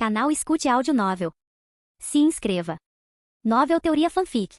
Canal Escute Áudio Novel. Se inscreva. Novel Teoria Fanfic.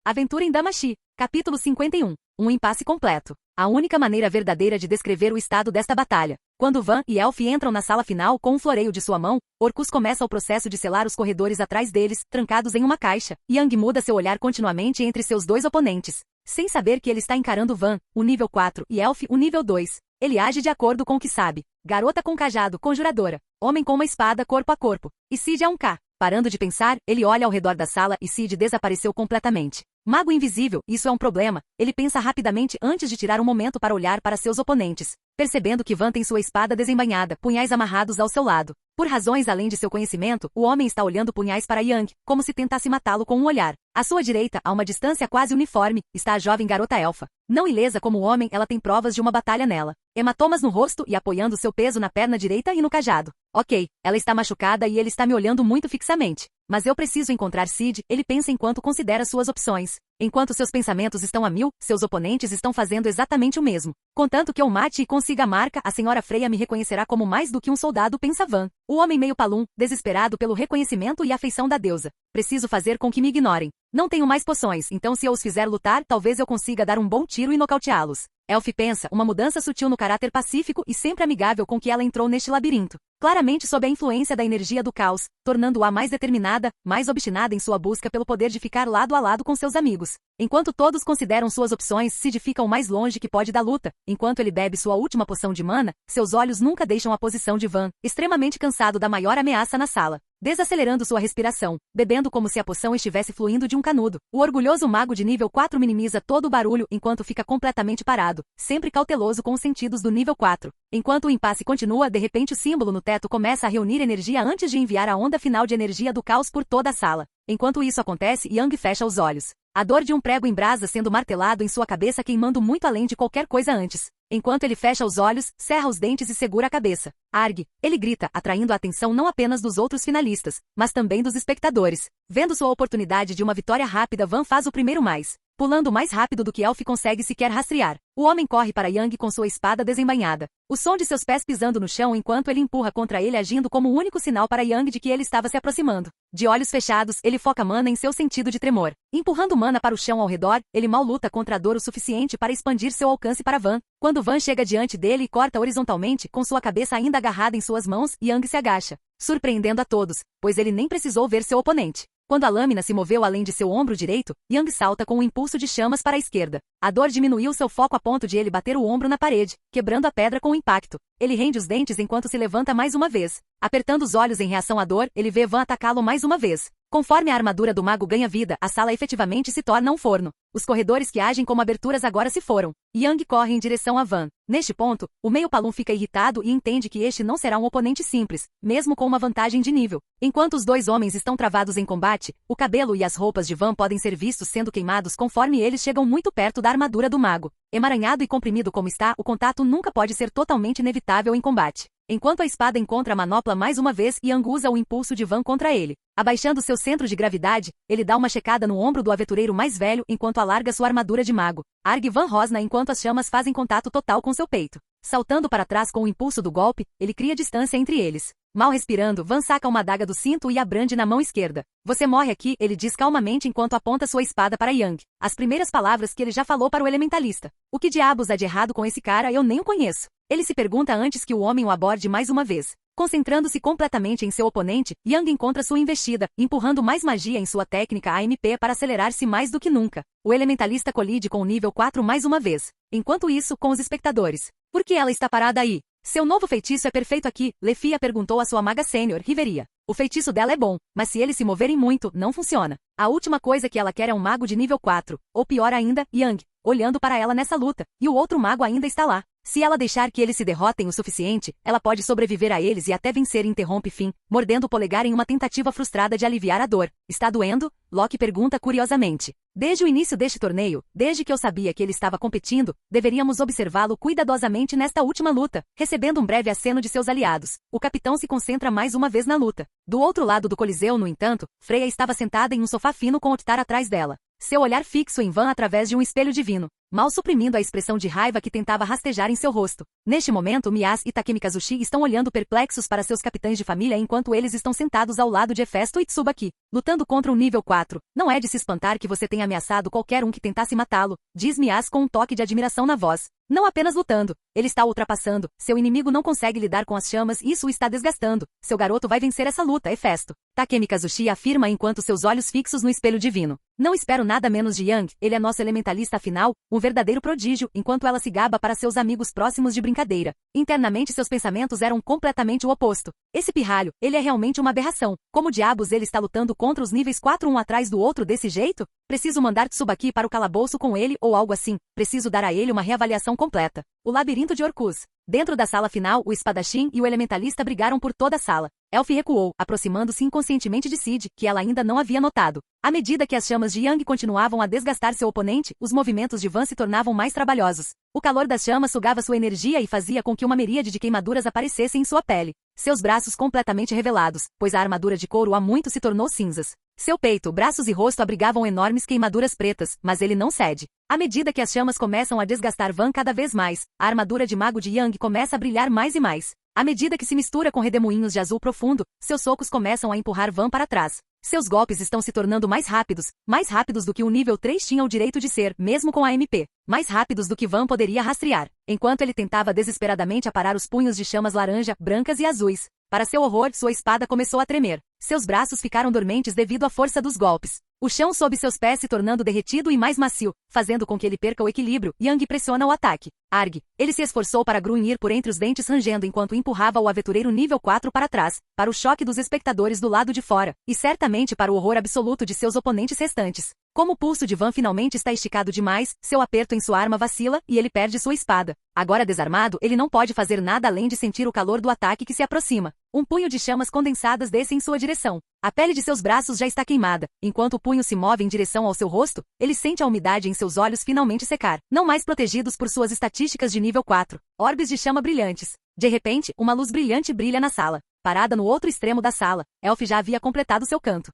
Aventura em Damacy, capítulo 51. Um impasse completo. A única maneira verdadeira de descrever o estado desta batalha. Quando Van e Elf entram na sala final com um floreio de sua mão, Orcus começa o processo de selar os corredores atrás deles, trancados em uma caixa. Yang muda seu olhar continuamente entre seus dois oponentes, sem saber que ele está encarando Van, o nível 4, e Elf, o nível 2. Ele age de acordo com o que sabe. Garota com cajado, conjuradora. Homem com uma espada corpo a corpo. E Cid é um K. Parando de pensar, ele olha ao redor da sala e Cid desapareceu completamente. Mago invisível, isso é um problema. Ele pensa rapidamente antes de tirar um momento para olhar para seus oponentes, percebendo que Van tem sua espada desembainhada, punhais amarrados ao seu lado. Por razões além de seu conhecimento, o homem está olhando punhais para Yang, como se tentasse matá-lo com um olhar. À sua direita, a uma distância quase uniforme, está a jovem garota elfa. Não ilesa como o homem, ela tem provas de uma batalha nela. Hematomas no rosto e apoiando seu peso na perna direita e no cajado. Ok, ela está machucada e ele está me olhando muito fixamente. Mas eu preciso encontrar Cid, ele pensa enquanto considera suas opções. Enquanto seus pensamentos estão a mil, seus oponentes estão fazendo exatamente o mesmo. Contanto que eu mate e consiga a marca, a senhora Freya me reconhecerá como mais do que um soldado, pensa Van. O homem meio palum, desesperado pelo reconhecimento e afeição da deusa. Preciso fazer com que me ignorem. Não tenho mais poções, então se eu os fizer lutar, talvez eu consiga dar um bom tiro e nocauteá-los. Elf pensa, uma mudança sutil no caráter pacífico e sempre amigável com que ela entrou neste labirinto. Claramente sob a influência da energia do caos, tornando-a mais determinada, mais obstinada em sua busca pelo poder de ficar lado a lado com seus amigos. Enquanto todos consideram suas opções, Cid fica o mais longe que pode da luta. Enquanto ele bebe sua última poção de mana, seus olhos nunca deixam a posição de Van, extremamente cansado da maior ameaça na sala. Desacelerando sua respiração, bebendo como se a poção estivesse fluindo de um canudo. O orgulhoso mago de nível 4 minimiza todo o barulho enquanto fica completamente parado, sempre cauteloso com os sentidos do nível 4. Enquanto o impasse continua, de repente o símbolo no teto começa a reunir energia antes de enviar a onda final de energia do caos por toda a sala. Enquanto isso acontece, Yang fecha os olhos. A dor de um prego em brasa sendo martelado em sua cabeça queimando muito além de qualquer coisa antes. Enquanto ele fecha os olhos, cerra os dentes e segura a cabeça. Arg! Ele grita, atraindo a atenção não apenas dos outros finalistas, mas também dos espectadores. Vendo sua oportunidade de uma vitória rápida, Van faz o primeiro mais. Pulando mais rápido do que Elf consegue sequer rastrear. O homem corre para Yang com sua espada desembainhada. O som de seus pés pisando no chão enquanto ele empurra contra ele agindo como o único sinal para Yang de que ele estava se aproximando. De olhos fechados, ele foca mana em seu sentido de tremor. Empurrando mana para o chão ao redor, ele mal luta contra a dor o suficiente para expandir seu alcance para Van. Quando Van chega diante dele e corta horizontalmente, com sua cabeça ainda agarrada em suas mãos, Yang se agacha, surpreendendo a todos, pois ele nem precisou ver seu oponente. Quando a lâmina se moveu além de seu ombro direito, Yang salta com um impulso de chamas para a esquerda. A dor diminuiu seu foco a ponto de ele bater o ombro na parede, quebrando a pedra com o impacto. Ele rende os dentes enquanto se levanta mais uma vez. Apertando os olhos em reação à dor, ele vê Van atacá-lo mais uma vez. Conforme a armadura do mago ganha vida, a sala efetivamente se torna um forno. Os corredores que agem como aberturas agora se foram. Yang corre em direção a Van. Neste ponto, o meio palum fica irritado e entende que este não será um oponente simples, mesmo com uma vantagem de nível. Enquanto os dois homens estão travados em combate, o cabelo e as roupas de Van podem ser vistos sendo queimados conforme eles chegam muito perto da armadura do mago. Emaranhado e comprimido como está, o contato nunca pode ser totalmente inevitável em combate. Enquanto a espada encontra a manopla mais uma vez, Yang usa o impulso de Van contra ele. Abaixando seu centro de gravidade, ele dá uma checada no ombro do aventureiro mais velho enquanto alarga sua armadura de mago. Arg Van rosna enquanto as chamas fazem contato total com seu peito. Saltando para trás com o impulso do golpe, ele cria distância entre eles. Mal respirando, Van saca uma adaga do cinto e a brande na mão esquerda. Você morre aqui, ele diz calmamente enquanto aponta sua espada para Yang. As primeiras palavras que ele já falou para o elementalista. O que diabos há de errado com esse cara? Eu nem o conheço. Ele se pergunta antes que o homem o aborde mais uma vez. Concentrando-se completamente em seu oponente, Yang encontra sua investida, empurrando mais magia em sua técnica AMP para acelerar-se mais do que nunca. O elementalista colide com o nível 4 mais uma vez. Enquanto isso, com os espectadores. Por que ela está parada aí? Seu novo feitiço é perfeito aqui, Lefia perguntou à sua maga sênior, Riveria. O feitiço dela é bom, mas se eles se moverem muito, não funciona. A última coisa que ela quer é um mago de nível 4, ou pior ainda, Yang, olhando para ela nessa luta, e o outro mago ainda está lá. Se ela deixar que eles se derrotem o suficiente, ela pode sobreviver a eles e até vencer, interrompe Finn, mordendo o polegar em uma tentativa frustrada de aliviar a dor. Está doendo? Loki pergunta curiosamente. Desde o início deste torneio, desde que eu sabia que ele estava competindo, deveríamos observá-lo cuidadosamente nesta última luta, recebendo um breve aceno de seus aliados. O capitão se concentra mais uma vez na luta. Do outro lado do coliseu, no entanto, Freya estava sentada em um sofá fino com Octar atrás dela. Seu olhar fixo em Van através de um espelho divino. mal suprimindo a expressão de raiva que tentava rastejar em seu rosto. Neste momento, Mias e Takemikazuchi estão olhando perplexos para seus capitães de família enquanto eles estão sentados ao lado de Hefesto e Tsubaki, lutando contra o nível 4. Não é de se espantar que você tenha ameaçado qualquer um que tentasse matá-lo, diz Mias com um toque de admiração na voz. Não apenas lutando, ele está ultrapassando, seu inimigo não consegue lidar com as chamas e isso o está desgastando. Seu garoto vai vencer essa luta, Hefesto. Takemikazuchi afirma enquanto seus olhos fixos no espelho divino. Não espero nada menos de Yang, ele é nosso elementalista afinal, um verdadeiro prodígio, enquanto ela se gaba para seus amigos próximos de brincadeira. Internamente seus pensamentos eram completamente o oposto. Esse pirralho, ele é realmente uma aberração. Como diabos ele está lutando contra os níveis 4 um atrás do outro desse jeito? Preciso mandar Tsubaki para o calabouço com ele ou algo assim. Preciso dar a ele uma reavaliação completa. O labirinto de Orcus. Dentro da sala final, o espadachim e o elementalista brigaram por toda a sala. Elf recuou, aproximando-se inconscientemente de Sid, que ela ainda não havia notado. À medida que as chamas de Yang continuavam a desgastar seu oponente, os movimentos de Van se tornavam mais trabalhosos. O calor das chamas sugava sua energia e fazia com que uma miríade de queimaduras aparecessem em sua pele. Seus braços completamente revelados, pois a armadura de couro há muito se tornou cinzas. Seu peito, braços e rosto abrigavam enormes queimaduras pretas, mas ele não cede. À medida que as chamas começam a desgastar Van cada vez mais, a armadura de mago de Yang começa a brilhar mais e mais. À medida que se mistura com redemoinhos de azul profundo, seus socos começam a empurrar Van para trás. Seus golpes estão se tornando mais rápidos do que o nível 3 tinha o direito de ser, mesmo com a MP. Mais rápidos do que Van poderia rastrear, enquanto ele tentava desesperadamente aparar os punhos de chamas laranja, brancas e azuis. Para seu horror, sua espada começou a tremer. Seus braços ficaram dormentes devido à força dos golpes. O chão sob seus pés se tornando derretido e mais macio, fazendo com que ele perca o equilíbrio. Yang pressiona o ataque. Arg. Ele se esforçou para grunhir por entre os dentes rangendo enquanto empurrava o aventureiro nível 4 para trás, para o choque dos espectadores do lado de fora, e certamente para o horror absoluto de seus oponentes restantes. Como o pulso de Van finalmente está esticado demais, seu aperto em sua arma vacila, e ele perde sua espada. Agora desarmado, ele não pode fazer nada além de sentir o calor do ataque que se aproxima. Um punho de chamas condensadas desce em sua direção. A pele de seus braços já está queimada. Enquanto o punho se move em direção ao seu rosto, ele sente a umidade em seus olhos finalmente secar. Não mais protegidos por suas estatísticas de nível 4. Orbes de chama brilhantes. De repente, uma luz brilhante brilha na sala. Parada no outro extremo da sala, Elf já havia completado seu canto.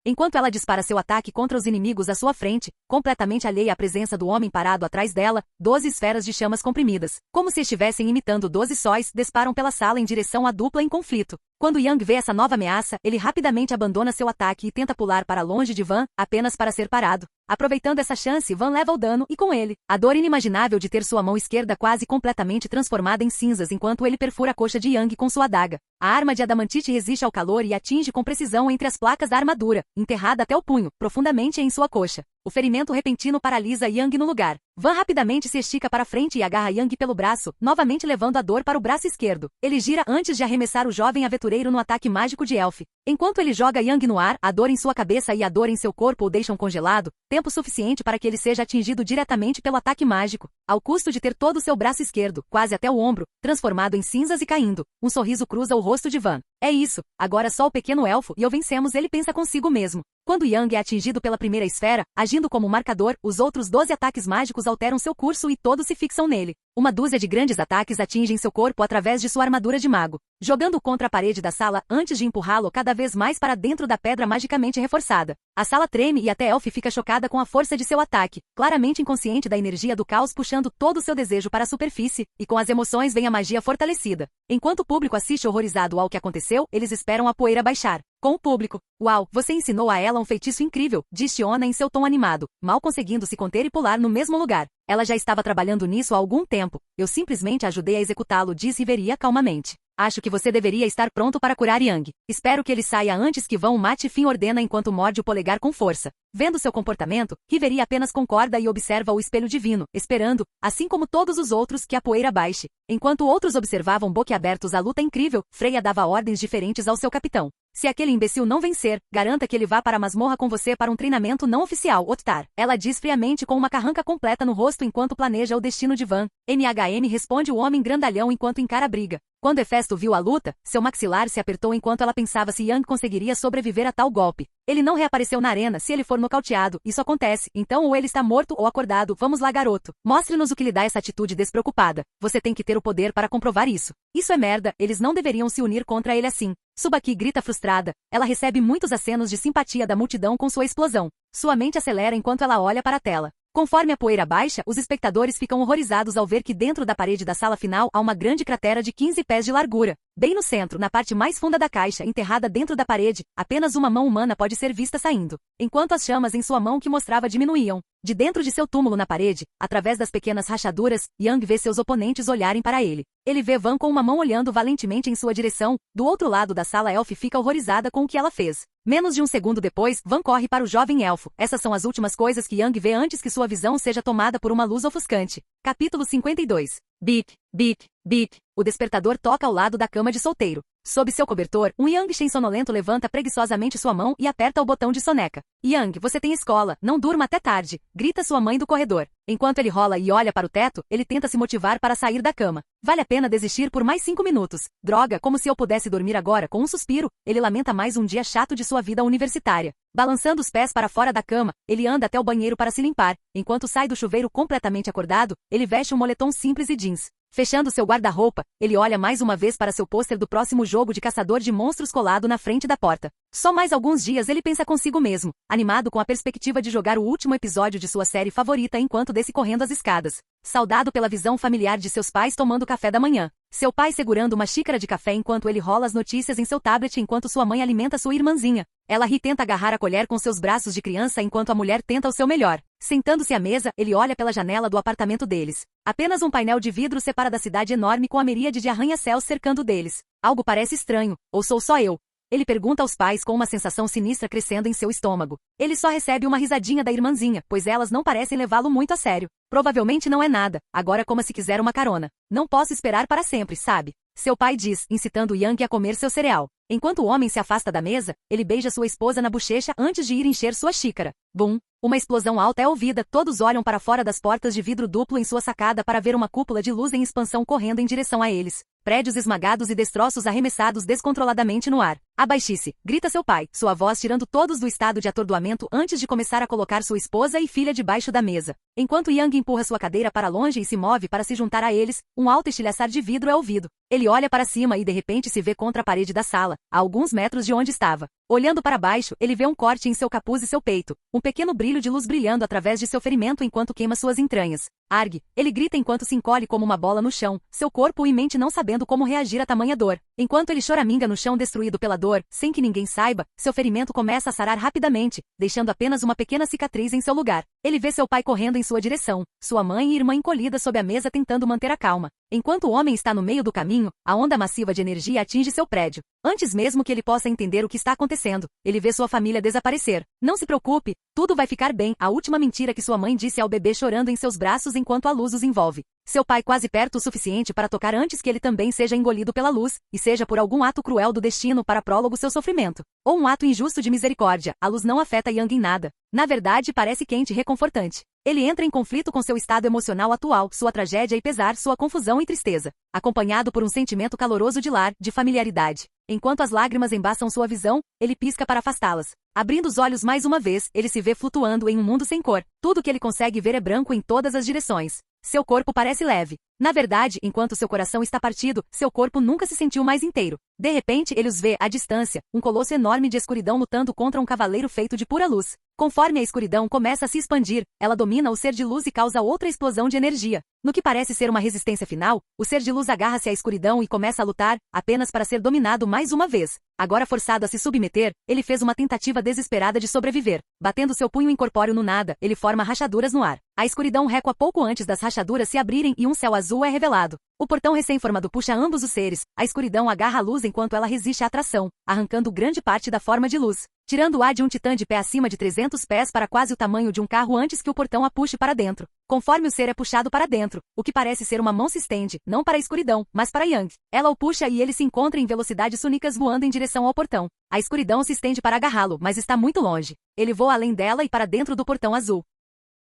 Enquanto ela dispara seu ataque contra os inimigos à sua frente, completamente alheia à presença do homem parado atrás dela, 12 esferas de chamas comprimidas, como se estivessem imitando 12 sóis, disparam pela sala em direção à dupla em conflito. Quando Yang vê essa nova ameaça, ele rapidamente abandona seu ataque e tenta pular para longe de Van, apenas para ser parado. Aproveitando essa chance, Van leva o dano e com ele, a dor inimaginável de ter sua mão esquerda quase completamente transformada em cinzas enquanto ele perfura a coxa de Yang com sua adaga. A arma de adamantite resiste ao calor e atinge com precisão entre as placas da armadura, enterrada até o punho, profundamente em sua coxa. O ferimento repentino paralisa Yang no lugar. Van rapidamente se estica para frente e agarra Yang pelo braço, novamente levando a dor para o braço esquerdo. Ele gira antes de arremessar o jovem aventureiro no ataque mágico de Elf. Enquanto ele joga Yang no ar, a dor em sua cabeça e a dor em seu corpo o deixam congelado, tempo suficiente para que ele seja atingido diretamente pelo ataque mágico, ao custo de ter todo o seu braço esquerdo, quase até o ombro, transformado em cinzas e caindo. Um sorriso cruza o rosto de Van. É isso, agora só o pequeno elfo e eu vencemos, ele pensa consigo mesmo. Quando Yang é atingido pela primeira esfera, agindo como marcador, os outros 12 ataques mágicos alteram seu curso e todos se fixam nele. Uma dúzia de grandes ataques atingem seu corpo através de sua armadura de mago, jogando contra a parede da sala antes de empurrá-lo cada vez mais para dentro da pedra magicamente reforçada. A sala treme e até Elf fica chocada com a força de seu ataque, claramente inconsciente da energia do caos puxando todo o seu desejo para a superfície, e com as emoções vem a magia fortalecida. Enquanto o público assiste horrorizado ao que aconteceu, eles esperam a poeira baixar. Com o público. Uau, você ensinou a ela um feitiço incrível, diz Shiona em seu tom animado, mal conseguindo se conter e pular no mesmo lugar. Ela já estava trabalhando nisso há algum tempo. Eu simplesmente ajudei a executá-lo, diz Riveria calmamente. Acho que você deveria estar pronto para curar Yang. Espero que ele saia antes que Vão o mate, Fim ordena enquanto morde o polegar com força. Vendo seu comportamento, Riveria apenas concorda e observa o espelho divino, esperando, assim como todos os outros, que a poeira baixe. Enquanto outros observavam boquiabertos a luta incrível, Freya dava ordens diferentes ao seu capitão. Se aquele imbecil não vencer, garanta que ele vá para a masmorra com você para um treinamento não oficial, Ottar. Ela diz friamente com uma carranca completa no rosto enquanto planeja o destino de Van. MHM responde o homem grandalhão enquanto encara a briga. Quando Hefesto viu a luta, seu maxilar se apertou enquanto ela pensava se Yang conseguiria sobreviver a tal golpe. Ele não reapareceu na arena se ele for nocauteado, isso acontece, então ou ele está morto ou acordado, vamos lá garoto. Mostre-nos o que lhe dá essa atitude despreocupada. Você tem que ter o poder para comprovar isso. Isso é merda, eles não deveriam se unir contra ele assim. Tsubaki grita frustrada, ela recebe muitos acenos de simpatia da multidão com sua explosão. Sua mente acelera enquanto ela olha para a tela. Conforme a poeira baixa, os espectadores ficam horrorizados ao ver que dentro da parede da sala final há uma grande cratera de 15 pés de largura. Bem no centro, na parte mais funda da caixa, enterrada dentro da parede, apenas uma mão humana pode ser vista saindo, enquanto as chamas em sua mão que mostrava diminuíam. De dentro de seu túmulo na parede, através das pequenas rachaduras, Yang vê seus oponentes olharem para ele. Ele vê Van com uma mão olhando valentemente em sua direção. Do outro lado da sala, Elf fica horrorizada com o que ela fez. Menos de um segundo depois, Van corre para o jovem elfo. Essas são as últimas coisas que Yang vê antes que sua visão seja tomada por uma luz ofuscante. Capítulo 52. Bip, bip, bip. O despertador toca ao lado da cama de solteiro. Sob seu cobertor, um Yang Shen sonolento levanta preguiçosamente sua mão e aperta o botão de soneca. Yang, você tem escola, não durma até tarde, grita sua mãe do corredor. Enquanto ele rola e olha para o teto, ele tenta se motivar para sair da cama. Vale a pena desistir por mais 5 minutos. Droga, como se eu pudesse dormir agora. Com um suspiro, ele lamenta mais um dia chato de sua vida universitária. Balançando os pés para fora da cama, ele anda até o banheiro para se limpar. Enquanto sai do chuveiro completamente acordado, ele veste um moletom simples e jeans. Fechando seu guarda-roupa, ele olha mais uma vez para seu pôster do próximo jogo de caçador de monstros colado na frente da porta. Só mais alguns dias ele pensa consigo mesmo, animado com a perspectiva de jogar o último episódio de sua série favorita enquanto desce correndo as escadas. Saudado pela visão familiar de seus pais tomando café da manhã. Seu pai segurando uma xícara de café enquanto ele rola as notícias em seu tablet enquanto sua mãe alimenta sua irmãzinha. Ela ri e tenta agarrar a colher com seus braços de criança enquanto a mulher tenta o seu melhor. Sentando-se à mesa, ele olha pela janela do apartamento deles. Apenas um painel de vidro separa da cidade enorme com a miríade de arranha-céus cercando deles. Algo parece estranho, ou sou só eu? Ele pergunta aos pais com uma sensação sinistra crescendo em seu estômago. Ele só recebe uma risadinha da irmãzinha, pois elas não parecem levá-lo muito a sério. Provavelmente não é nada, agora como se quiser uma carona. Não posso esperar para sempre, sabe? Seu pai diz, incitando Yang a comer seu cereal. Enquanto o homem se afasta da mesa, ele beija sua esposa na bochecha antes de ir encher sua xícara. Bum! Uma explosão alta é ouvida, todos olham para fora das portas de vidro duplo em sua sacada para ver uma cúpula de luz em expansão correndo em direção a eles. Prédios esmagados e destroços arremessados descontroladamente no ar. Abaixe-se, grita seu pai, sua voz tirando todos do estado de atordoamento antes de começar a colocar sua esposa e filha debaixo da mesa. Enquanto Yang empurra sua cadeira para longe e se move para se juntar a eles, um alto estilhaçar de vidro é ouvido. Ele olha para cima e de repente se vê contra a parede da sala, a alguns metros de onde estava. Olhando para baixo, ele vê um corte em seu capuz e seu peito, um pequeno brilho de luz brilhando através de seu ferimento enquanto queima suas entranhas. Argue! Ele grita enquanto se encolhe como uma bola no chão, seu corpo e mente não sabendo como reagir a tamanha dor. Enquanto ele choraminga no chão destruído pela dor, sem que ninguém saiba, seu ferimento começa a sarar rapidamente, deixando apenas uma pequena cicatriz em seu lugar. Ele vê seu pai correndo em sua direção, sua mãe e irmã encolhidas sob a mesa tentando manter a calma. Enquanto o homem está no meio do caminho, a onda massiva de energia atinge seu prédio. Antes mesmo que ele possa entender o que está acontecendo, ele vê sua família desaparecer. Não se preocupe, tudo vai ficar bem, a última mentira que sua mãe disse ao bebê chorando em seus braços enquanto a luz os envolve. Seu pai quase perto o suficiente para tocar antes que ele também seja engolido pela luz, e seja por algum ato cruel do destino para prólogo seu sofrimento. Ou um ato injusto de misericórdia, a luz não afeta Yang em nada. Na verdade, parece quente e reconfortante. Ele entra em conflito com seu estado emocional atual, sua tragédia e pesar, sua confusão e tristeza, acompanhado por um sentimento caloroso de lar, de familiaridade. Enquanto as lágrimas embaçam sua visão, ele pisca para afastá-las. Abrindo os olhos mais uma vez, ele se vê flutuando em um mundo sem cor. Tudo que ele consegue ver é branco em todas as direções. Seu corpo parece leve. Na verdade, enquanto seu coração está partido, seu corpo nunca se sentiu mais inteiro. De repente, ele os vê, à distância, um colosso enorme de escuridão lutando contra um cavaleiro feito de pura luz. Conforme a escuridão começa a se expandir, ela domina o ser de luz e causa outra explosão de energia. No que parece ser uma resistência final, o ser de luz agarra-se à escuridão e começa a lutar, apenas para ser dominado mais uma vez. Agora forçado a se submeter, ele fez uma tentativa desesperada de sobreviver. Batendo seu punho incorpóreo no nada, ele forma rachaduras no ar. A escuridão recua pouco antes das rachaduras se abrirem e um céu azul é revelado. O portão recém-formado puxa ambos os seres. A escuridão agarra a luz enquanto ela resiste à atração, arrancando grande parte da forma de luz. Tirando o ar de um titã de pé acima de 300 pés para quase o tamanho de um carro antes que o portão a puxe para dentro. Conforme o ser é puxado para dentro, o que parece ser uma mão se estende, não para a escuridão, mas para Yang. Ela o puxa e ele se encontra em velocidades únicas voando em direção ao portão. A escuridão se estende para agarrá-lo, mas está muito longe. Ele voa além dela e para dentro do portão azul.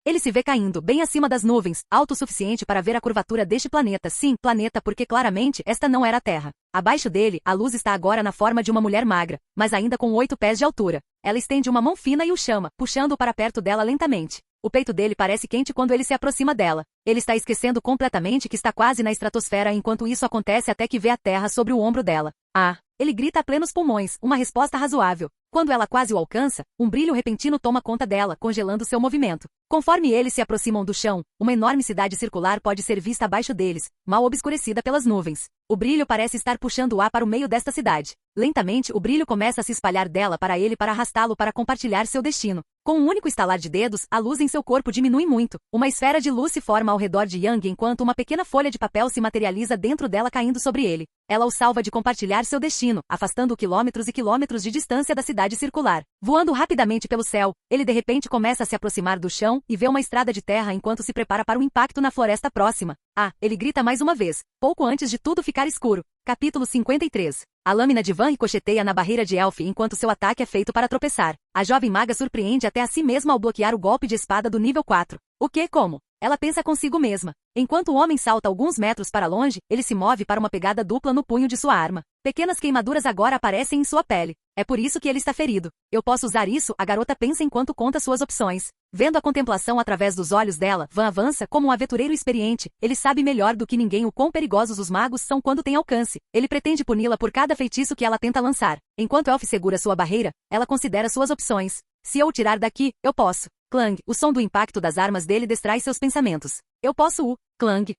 Ele se vê caindo bem acima das nuvens, alto o suficiente para ver a curvatura deste planeta. Sim, planeta porque claramente esta não era a Terra. Abaixo dele, a luz está agora na forma de uma mulher magra, mas ainda com 8 pés de altura. Ela estende uma mão fina e o chama, puxando-o para perto dela lentamente. O peito dele parece quente quando ele se aproxima dela. Ele está esquecendo completamente que está quase na estratosfera enquanto isso acontece até que vê a Terra sobre o ombro dela. Ah! Ele grita a plenos pulmões, uma resposta razoável. Quando ela quase o alcança, um brilho repentino toma conta dela, congelando seu movimento. Conforme eles se aproximam do chão, uma enorme cidade circular pode ser vista abaixo deles, mal obscurecida pelas nuvens. O brilho parece estar puxando o ar para o meio desta cidade. Lentamente, o brilho começa a se espalhar dela para ele para arrastá-lo para compartilhar seu destino. Com um único estalar de dedos, a luz em seu corpo diminui muito. Uma esfera de luz se forma ao redor de Yang enquanto uma pequena folha de papel se materializa dentro dela caindo sobre ele. Ela o salva de compartilhar seu destino, afastando-o quilômetros e quilômetros de distância da cidade circular. Voando rapidamente pelo céu, ele de repente começa a se aproximar do chão e vê uma estrada de terra enquanto se prepara para o impacto na floresta próxima. Ah, ele grita mais uma vez, pouco antes de tudo ficar escuro. Capítulo 53. A lâmina de Van ricocheteia na barreira de Elf enquanto seu ataque é feito para tropeçar. A jovem maga surpreende até a si mesma ao bloquear o golpe de espada do nível 4. O que como? Ela pensa consigo mesma. Enquanto o homem salta alguns metros para longe, ele se move para uma pegada dupla no punho de sua arma. Pequenas queimaduras agora aparecem em sua pele. É por isso que ele está ferido. Eu posso usar isso, a garota pensa enquanto conta suas opções. Vendo a contemplação através dos olhos dela, Van avança como um aventureiro experiente. Ele sabe melhor do que ninguém o quão perigosos os magos são quando têm alcance. Ele pretende puni-la por cada feitiço que ela tenta lançar. Enquanto Elf segura sua barreira, ela considera suas opções. Se eu o tirar daqui, eu posso. Clang, o som do impacto das armas dele distrai seus pensamentos. Eu posso o. Clang,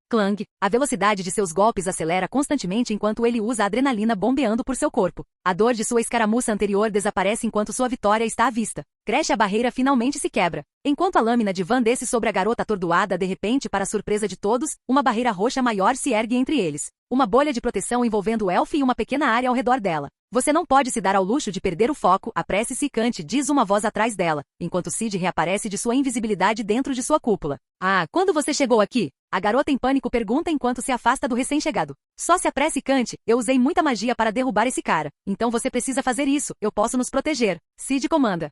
Clang, a velocidade de seus golpes acelera constantemente enquanto ele usa a adrenalina bombeando por seu corpo. A dor de sua escaramuça anterior desaparece enquanto sua vitória está à vista. Cresce a barreira finalmente se quebra. Enquanto a lâmina de Van desce sobre a garota atordoada de repente para a surpresa de todos, uma barreira roxa maior se ergue entre eles. Uma bolha de proteção envolvendo o Elf e uma pequena área ao redor dela. Você não pode se dar ao luxo de perder o foco, apresse-se e cante, diz uma voz atrás dela, enquanto Sid reaparece de sua invisibilidade dentro de sua cúpula. Ah, quando você chegou aqui? A garota em pânico pergunta enquanto se afasta do recém-chegado. Só se apresse e cante, eu usei muita magia para derrubar esse cara. Então você precisa fazer isso, eu posso nos proteger. Sid comanda.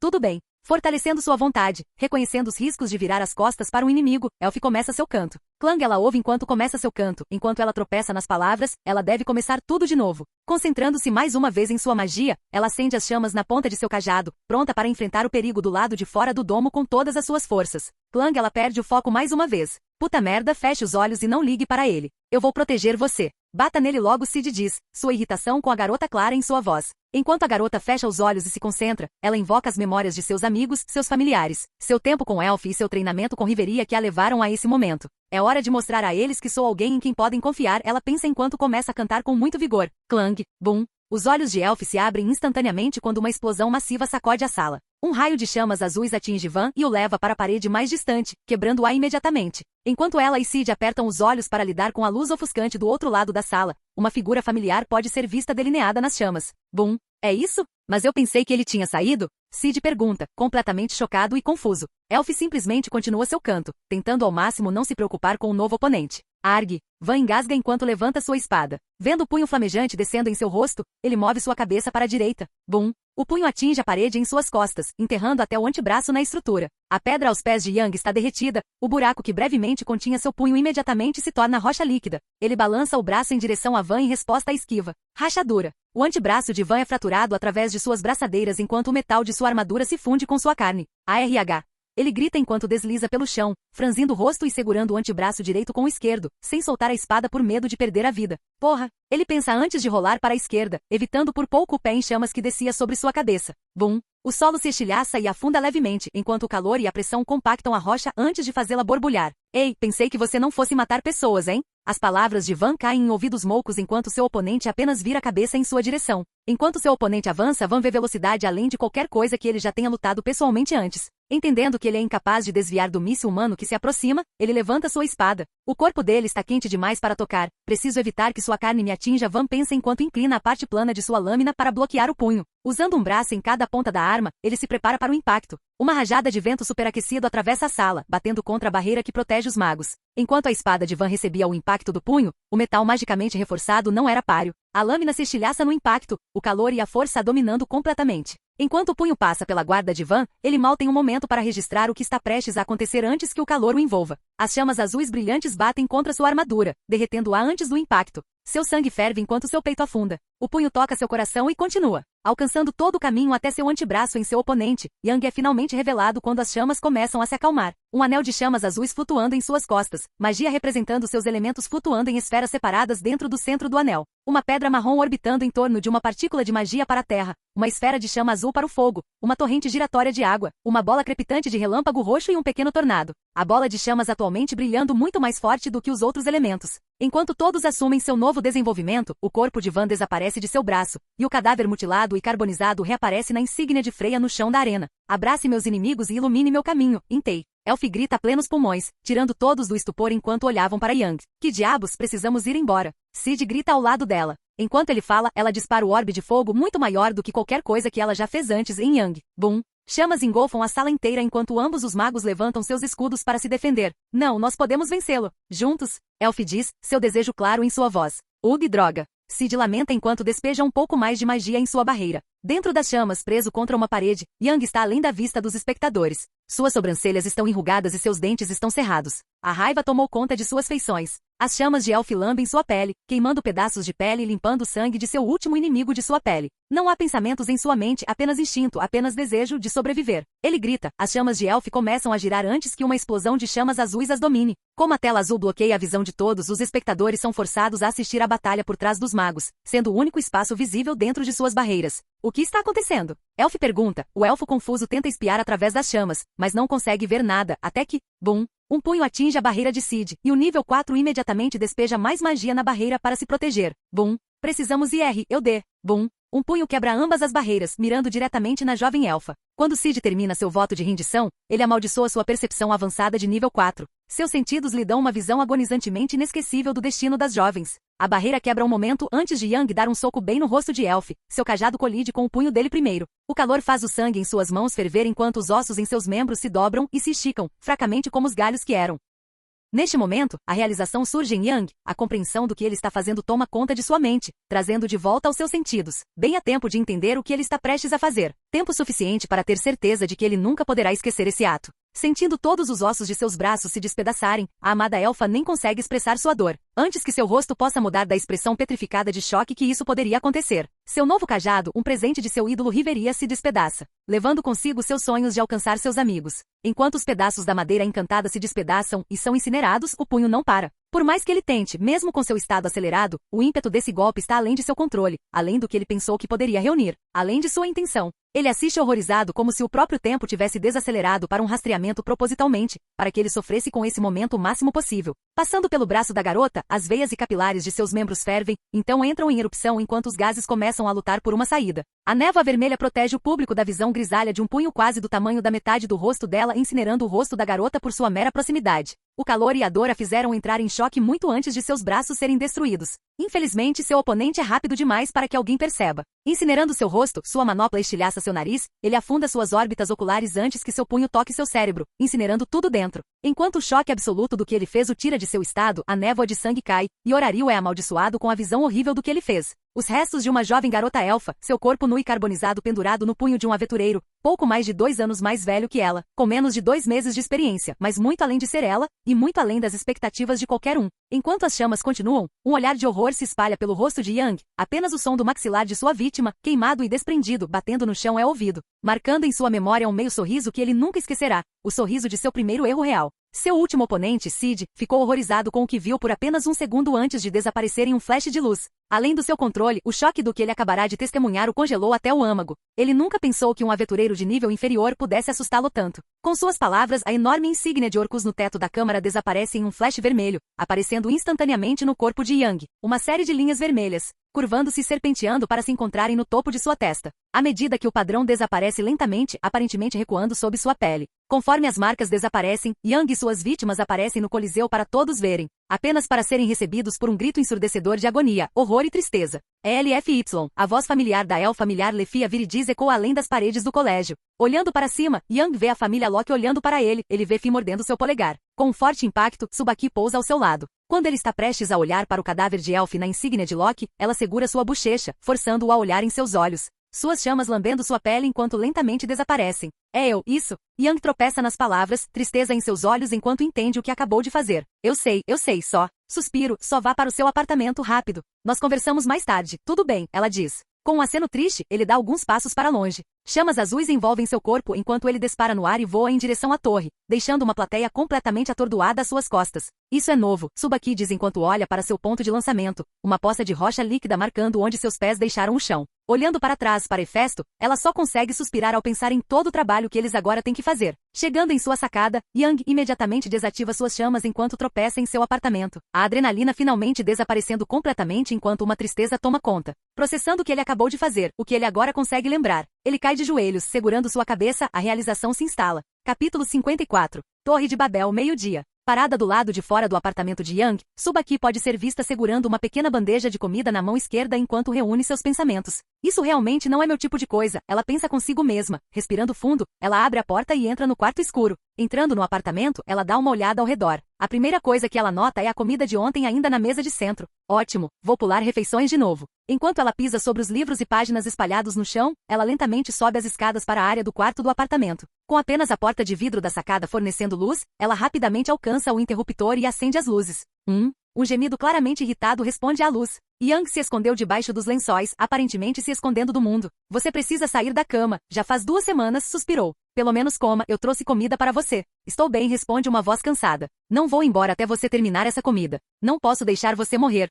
Tudo bem. Fortalecendo sua vontade, reconhecendo os riscos de virar as costas para um inimigo, Elf começa seu canto. Clang ela ouve enquanto começa seu canto, enquanto ela tropeça nas palavras, ela deve começar tudo de novo. Concentrando-se mais uma vez em sua magia, ela acende as chamas na ponta de seu cajado, pronta para enfrentar o perigo do lado de fora do domo com todas as suas forças. Clang ela perde o foco mais uma vez. Puta merda, feche os olhos e não ligue para ele. Eu vou proteger você. Bata nele logo, Sid diz, sua irritação com a garota clara em sua voz. Enquanto a garota fecha os olhos e se concentra, ela invoca as memórias de seus amigos, seus familiares, seu tempo com Elf e seu treinamento com Riveria que a levaram a esse momento. É hora de mostrar a eles que sou alguém em quem podem confiar, ela pensa enquanto começa a cantar com muito vigor. Clang, bum. Os olhos de Elf se abrem instantaneamente quando uma explosão massiva sacode a sala. Um raio de chamas azuis atinge Van e o leva para a parede mais distante, quebrando-a imediatamente. Enquanto ela e Sid apertam os olhos para lidar com a luz ofuscante do outro lado da sala, uma figura familiar pode ser vista delineada nas chamas. Bum. É isso? Mas eu pensei que ele tinha saído? Sid pergunta, completamente chocado e confuso. Elf simplesmente continua seu canto, tentando ao máximo não se preocupar com o novo oponente. Argue. Van engasga enquanto levanta sua espada. Vendo o punho flamejante descendo em seu rosto, ele move sua cabeça para a direita. Bum. O punho atinge a parede em suas costas, enterrando até o antebraço na estrutura. A pedra aos pés de Yang está derretida, o buraco que brevemente continha seu punho imediatamente se torna rocha líquida. Ele balança o braço em direção a Van em resposta à esquiva. Rachadura. O antebraço de Van é fraturado através de suas braçadeiras enquanto o metal de sua armadura se funde com sua carne. ARH. Ele grita enquanto desliza pelo chão, franzindo o rosto e segurando o antebraço direito com o esquerdo, sem soltar a espada por medo de perder a vida. Porra! Ele pensa antes de rolar para a esquerda, evitando por pouco o pé em chamas que descia sobre sua cabeça. Bum! O solo se estilhaça e afunda levemente, enquanto o calor e a pressão compactam a rocha antes de fazê-la borbulhar. Ei, pensei que você não fosse matar pessoas, hein? As palavras de Van caem em ouvidos moucos enquanto seu oponente apenas vira a cabeça em sua direção. Enquanto seu oponente avança, Van vê velocidade além de qualquer coisa que ele já tenha lutado pessoalmente antes. Entendendo que ele é incapaz de desviar do míssil humano que se aproxima, ele levanta sua espada. O corpo dele está quente demais para tocar. Preciso evitar que sua carne me atinja. Van pensa enquanto inclina a parte plana de sua lâmina para bloquear o punho. Usando um braço em cada ponta da arma, ele se prepara para o impacto. Uma rajada de vento superaquecido atravessa a sala, batendo contra a barreira que protege os magos. Enquanto a espada de Van recebia o impacto do punho, o metal magicamente reforçado não era páreo. A lâmina se estilhaça no impacto, o calor e a força a dominando completamente. Enquanto o punho passa pela guarda de Van, ele mal tem um momento para registrar o que está prestes a acontecer antes que o calor o envolva. As chamas azuis brilhantes batem contra sua armadura, derretendo-a antes do impacto. Seu sangue ferve enquanto seu peito afunda. O punho toca seu coração e continua, alcançando todo o caminho até seu antebraço em seu oponente. Yang é finalmente revelado quando as chamas começam a se acalmar. Um anel de chamas azuis flutuando em suas costas, magia representando seus elementos flutuando em esferas separadas dentro do centro do anel. Uma pedra marrom orbitando em torno de uma partícula de magia para a terra, uma esfera de chama azul para o fogo, uma torrente giratória de água, uma bola crepitante de relâmpago roxo e um pequeno tornado. A bola de chamas atualmente brilhando muito mais forte do que os outros elementos. Enquanto todos assumem seu novo desenvolvimento, o corpo de Van desaparece de seu braço, e o cadáver mutilado e carbonizado reaparece na insígnia de Freya no chão da arena. Abrace meus inimigos e ilumine meu caminho, Entei. Elf grita a plenos pulmões, tirando todos do estupor enquanto olhavam para Yang. Que diabos, precisamos ir embora. Sid grita ao lado dela. Enquanto ele fala, ela dispara o orbe de fogo muito maior do que qualquer coisa que ela já fez antes em Yang. Boom! Chamas engolfam a sala inteira enquanto ambos os magos levantam seus escudos para se defender. Não, nós podemos vencê-lo. Juntos, Elf diz, seu desejo claro em sua voz. Ugh, droga. Sid lamenta enquanto despeja um pouco mais de magia em sua barreira. Dentro das chamas, preso contra uma parede, Yang está além da vista dos espectadores. Suas sobrancelhas estão enrugadas e seus dentes estão cerrados. A raiva tomou conta de suas feições. As chamas de Elf lambem sua pele, queimando pedaços de pele e limpando o sangue de seu último inimigo de sua pele. Não há pensamentos em sua mente, apenas instinto, apenas desejo de sobreviver. Ele grita. As chamas de Elf começam a girar antes que uma explosão de chamas azuis as domine. Como a tela azul bloqueia a visão de todos, os espectadores são forçados a assistir à batalha por trás dos magos, sendo o único espaço visível dentro de suas barreiras. O que está acontecendo? Elf pergunta. O elfo confuso tenta espiar através das chamas, mas não consegue ver nada, até que, bum, um punho atinge a barreira de Sid, e o nível 4 imediatamente despeja mais magia na barreira para se proteger. Bum, precisamos ir, bum. Um punho quebra ambas as barreiras, mirando diretamente na jovem elfa. Quando Sid termina seu voto de rendição, ele amaldiçoa sua percepção avançada de nível 4. Seus sentidos lhe dão uma visão agonizantemente inesquecível do destino das jovens. A barreira quebra um momento antes de Yang dar um soco bem no rosto de Elf. Seu cajado colide com o punho dele primeiro. O calor faz o sangue em suas mãos ferver enquanto os ossos em seus membros se dobram e se esticam, fracamente como os galhos que eram. Neste momento, a realização surge em Yang, a compreensão do que ele está fazendo toma conta de sua mente, trazendo de volta aos seus sentidos. Bem a tempo de entender o que ele está prestes a fazer. Tempo suficiente para ter certeza de que ele nunca poderá esquecer esse ato. Sentindo todos os ossos de seus braços se despedaçarem, a amada elfa nem consegue expressar sua dor, antes que seu rosto possa mudar da expressão petrificada de choque que isso poderia acontecer. Seu novo cajado, um presente de seu ídolo Riveria, se despedaça, levando consigo seus sonhos de alcançar seus amigos. Enquanto os pedaços da madeira encantada se despedaçam e são incinerados, o punho não para. Por mais que ele tente, mesmo com seu estado acelerado, o ímpeto desse golpe está além de seu controle, além do que ele pensou que poderia reunir, além de sua intenção. Ele assiste horrorizado como se o próprio tempo tivesse desacelerado para um rastreamento propositalmente, para que ele sofresse com esse momento o máximo possível. Passando pelo braço da garota, as veias e capilares de seus membros fervem, então entram em erupção enquanto os gases começam a lutar por uma saída. A névoa vermelha protege o público da visão grisalha de um punho quase do tamanho da metade do rosto dela, incinerando o rosto da garota por sua mera proximidade. O calor e a dor a fizeram entrar em choque muito antes de seus braços serem destruídos. Infelizmente, seu oponente é rápido demais para que alguém perceba. Incinerando seu rosto, sua manopla estilhaça seu nariz, ele afunda suas órbitas oculares antes que seu punho toque seu cérebro, incinerando tudo dentro. Enquanto o choque absoluto do que ele fez o tira de seu estado, a névoa de sangue cai, e Orario é amaldiçoado com a visão horrível do que ele fez. Os restos de uma jovem garota elfa, seu corpo nu e carbonizado pendurado no punho de um aventureiro, pouco mais de 2 anos mais velho que ela, com menos de 2 meses de experiência, mas muito além de ser ela, e muito além das expectativas de qualquer um. Enquanto as chamas continuam, um olhar de horror se espalha pelo rosto de Yang, apenas o som do maxilar de sua vítima, queimado e desprendido, batendo no chão é ouvido, marcando em sua memória um meio sorriso que ele nunca esquecerá, o sorriso de seu primeiro erro real. Seu último oponente, Sid, ficou horrorizado com o que viu por apenas um segundo antes de desaparecer em um flash de luz. Além do seu controle, o choque do que ele acabará de testemunhar o congelou até o âmago. Ele nunca pensou que um aventureiro de nível inferior pudesse assustá-lo tanto. Com suas palavras, a enorme insígnia de Orcus no teto da câmara desaparece em um flash vermelho, aparecendo instantaneamente no corpo de Yang. Uma série de linhas vermelhas, curvando-se e serpenteando para se encontrarem no topo de sua testa. À medida que o padrão desaparece lentamente, aparentemente recuando sob sua pele. Conforme as marcas desaparecem, Yang e suas vítimas aparecem no coliseu para todos verem, apenas para serem recebidos por um grito ensurdecedor de agonia, horror e tristeza. LFY, a voz familiar da El familiar Lefia Viridiz ecoa além das paredes do colégio. Olhando para cima, Yang vê a família Locke olhando para ele vê Fi mordendo seu polegar. Com um forte impacto, Tsubaki pousa ao seu lado. Quando ele está prestes a olhar para o cadáver de Elf na insígnia de Locke, ela segura sua bochecha, forçando-o a olhar em seus olhos. Suas chamas lambendo sua pele enquanto lentamente desaparecem. Isso. Yang tropeça nas palavras, tristeza em seus olhos enquanto entende o que acabou de fazer. Eu sei, só. Suspiro, só vá para o seu apartamento rápido. Nós conversamos mais tarde, tudo bem, ela diz. Com um aceno triste, ele dá alguns passos para longe. Chamas azuis envolvem seu corpo enquanto ele dispara no ar e voa em direção à torre, deixando uma plateia completamente atordoada às suas costas. Isso é novo, Tsubaki diz enquanto olha para seu ponto de lançamento, uma poça de rocha líquida marcando onde seus pés deixaram o chão. Olhando para trás para Hefesto, ela só consegue suspirar ao pensar em todo o trabalho que eles agora têm que fazer. Chegando em sua sacada, Yang imediatamente desativa suas chamas enquanto tropeça em seu apartamento. A adrenalina finalmente desaparecendo completamente enquanto uma tristeza toma conta. Processando o que ele acabou de fazer, o que ele agora consegue lembrar. Ele cai de joelhos, segurando sua cabeça, a realização se instala. Capítulo 54. Torre de Babel, meio-dia. Parada do lado de fora do apartamento de Yang, Tsubaki pode ser vista segurando uma pequena bandeja de comida na mão esquerda enquanto reúne seus pensamentos. Isso realmente não é meu tipo de coisa, ela pensa consigo mesma. Respirando fundo, ela abre a porta e entra no quarto escuro. Entrando no apartamento, ela dá uma olhada ao redor. A primeira coisa que ela nota é a comida de ontem ainda na mesa de centro. Ótimo, vou pular refeições de novo. Enquanto ela pisa sobre os livros e páginas espalhados no chão, ela lentamente sobe as escadas para a área do quarto do apartamento. Com apenas a porta de vidro da sacada fornecendo luz, ela rapidamente alcança o interruptor e acende as luzes. Um gemido claramente irritado responde à luz. Yang se escondeu debaixo dos lençóis, aparentemente se escondendo do mundo. Você precisa sair da cama, já faz 2 semanas, suspirou. Pelo menos coma, eu trouxe comida para você. Estou bem, responde uma voz cansada. Não vou embora até você terminar essa comida. Não posso deixar você morrer.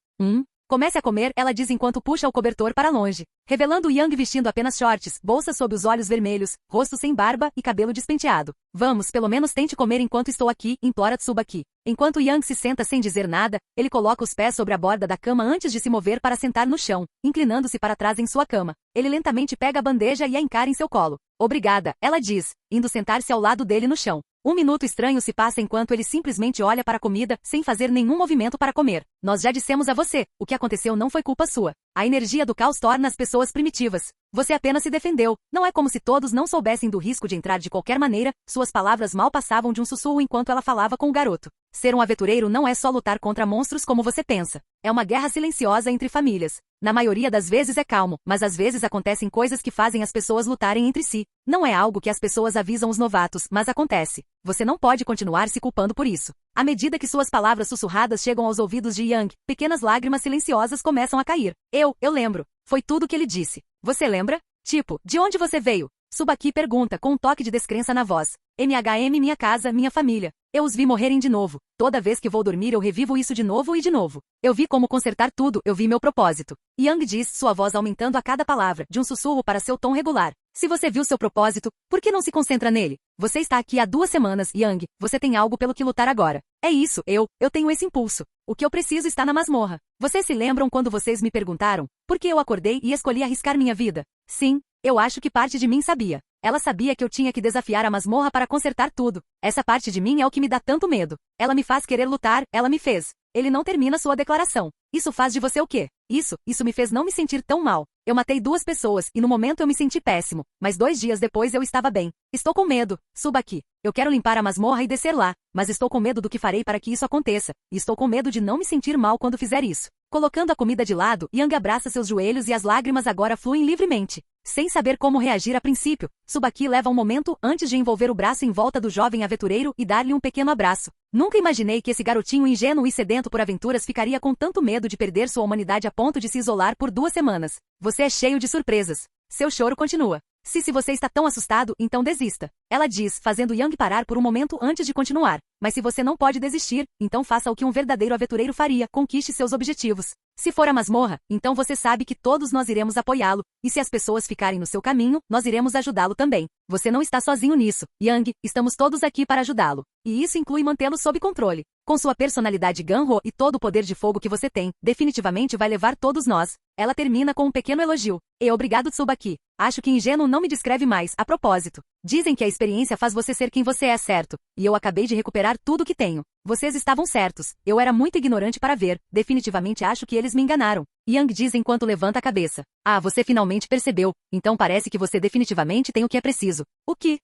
Comece a comer, ela diz enquanto puxa o cobertor para longe, revelando Yang vestindo apenas shorts, bolsa sob os olhos vermelhos, rosto sem barba e cabelo despenteado. Vamos, pelo menos tente comer enquanto estou aqui, implora Tsubaki. Enquanto Yang se senta sem dizer nada, ele coloca os pés sobre a borda da cama antes de se mover para sentar no chão, inclinando-se para trás em sua cama. Ele lentamente pega a bandeja e a encara em seu colo. Obrigada, ela diz, indo sentar-se ao lado dele no chão. 1 minuto estranho se passa enquanto ele simplesmente olha para a comida, sem fazer nenhum movimento para comer. Nós já dissemos a você, o que aconteceu não foi culpa sua. A energia do caos torna as pessoas primitivas. Você apenas se defendeu. Não é como se todos não soubessem do risco de entrar de qualquer maneira, suas palavras mal passavam de um sussurro enquanto ela falava com o garoto. Ser um aventureiro não é só lutar contra monstros como você pensa. É uma guerra silenciosa entre famílias. Na maioria das vezes é calmo, mas às vezes acontecem coisas que fazem as pessoas lutarem entre si. Não é algo que as pessoas avisam os novatos, mas acontece. Você não pode continuar se culpando por isso. À medida que suas palavras sussurradas chegam aos ouvidos de Yang, pequenas lágrimas silenciosas começam a cair. Eu lembro. Foi tudo o que ele disse. Você lembra? Tipo, de onde você veio? Tsubaki pergunta com um toque de descrença na voz. Minha casa, minha família. Eu os vi morrerem de novo. Toda vez que vou dormir eu revivo isso de novo e de novo. Eu vi como consertar tudo, eu vi meu propósito. Yang diz, sua voz aumentando a cada palavra, de um sussurro para seu tom regular. Se você viu seu propósito, por que não se concentra nele? Você está aqui há 2 semanas, Yang. Você tem algo pelo que lutar agora. É isso, eu tenho esse impulso. O que eu preciso está na masmorra. Vocês se lembram quando vocês me perguntaram por que eu acordei e escolhi arriscar minha vida? Sim, eu acho que parte de mim sabia. Ela sabia que eu tinha que desafiar a masmorra para consertar tudo. Essa parte de mim é o que me dá tanto medo. Ela me faz querer lutar, ela me fez. Ele não termina sua declaração. Isso faz de você o quê? Isso me fez não me sentir tão mal. Eu matei 2 pessoas e no momento eu me senti péssimo, mas 2 dias depois eu estava bem. Estou com medo, Tsubaki. Eu quero limpar a masmorra e descer lá, mas estou com medo do que farei para que isso aconteça, e estou com medo de não me sentir mal quando fizer isso. Colocando a comida de lado, Yang abraça seus joelhos e as lágrimas agora fluem livremente. Sem saber como reagir a princípio, Tsubaki leva um momento antes de envolver o braço em volta do jovem aventureiro e dar-lhe um pequeno abraço. Nunca imaginei que esse garotinho ingênuo e sedento por aventuras ficaria com tanto medo de perder sua humanidade a ponto de se isolar por 2 semanas. Você é cheio de surpresas. Seu choro continua. Se você está tão assustado, então desista. Ela diz, fazendo Yang parar por um momento antes de continuar. Mas se você não pode desistir, então faça o que um verdadeiro aventureiro faria, conquiste seus objetivos. Se for a masmorra, então você sabe que todos nós iremos apoiá-lo, e se as pessoas ficarem no seu caminho, nós iremos ajudá-lo também. Você não está sozinho nisso, Yang, estamos todos aqui para ajudá-lo. E isso inclui mantê-lo sob controle. Com sua personalidade Ganho e todo o poder de fogo que você tem, definitivamente vai levar todos nós. Ela termina com um pequeno elogio. Obrigado, Tsubaki. Acho que ingênuo não me descreve mais, a propósito. Dizem que a experiência faz você ser quem você é, certo? E eu acabei de recuperar tudo o que tenho. Vocês estavam certos. Eu era muito ignorante para ver. Definitivamente acho que eles me enganaram. Yang diz enquanto levanta a cabeça. Ah, você finalmente percebeu. Então parece que você definitivamente tem o que é preciso. O que?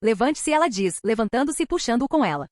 Levante-se, ela diz, levantando-se e puxando-o com ela.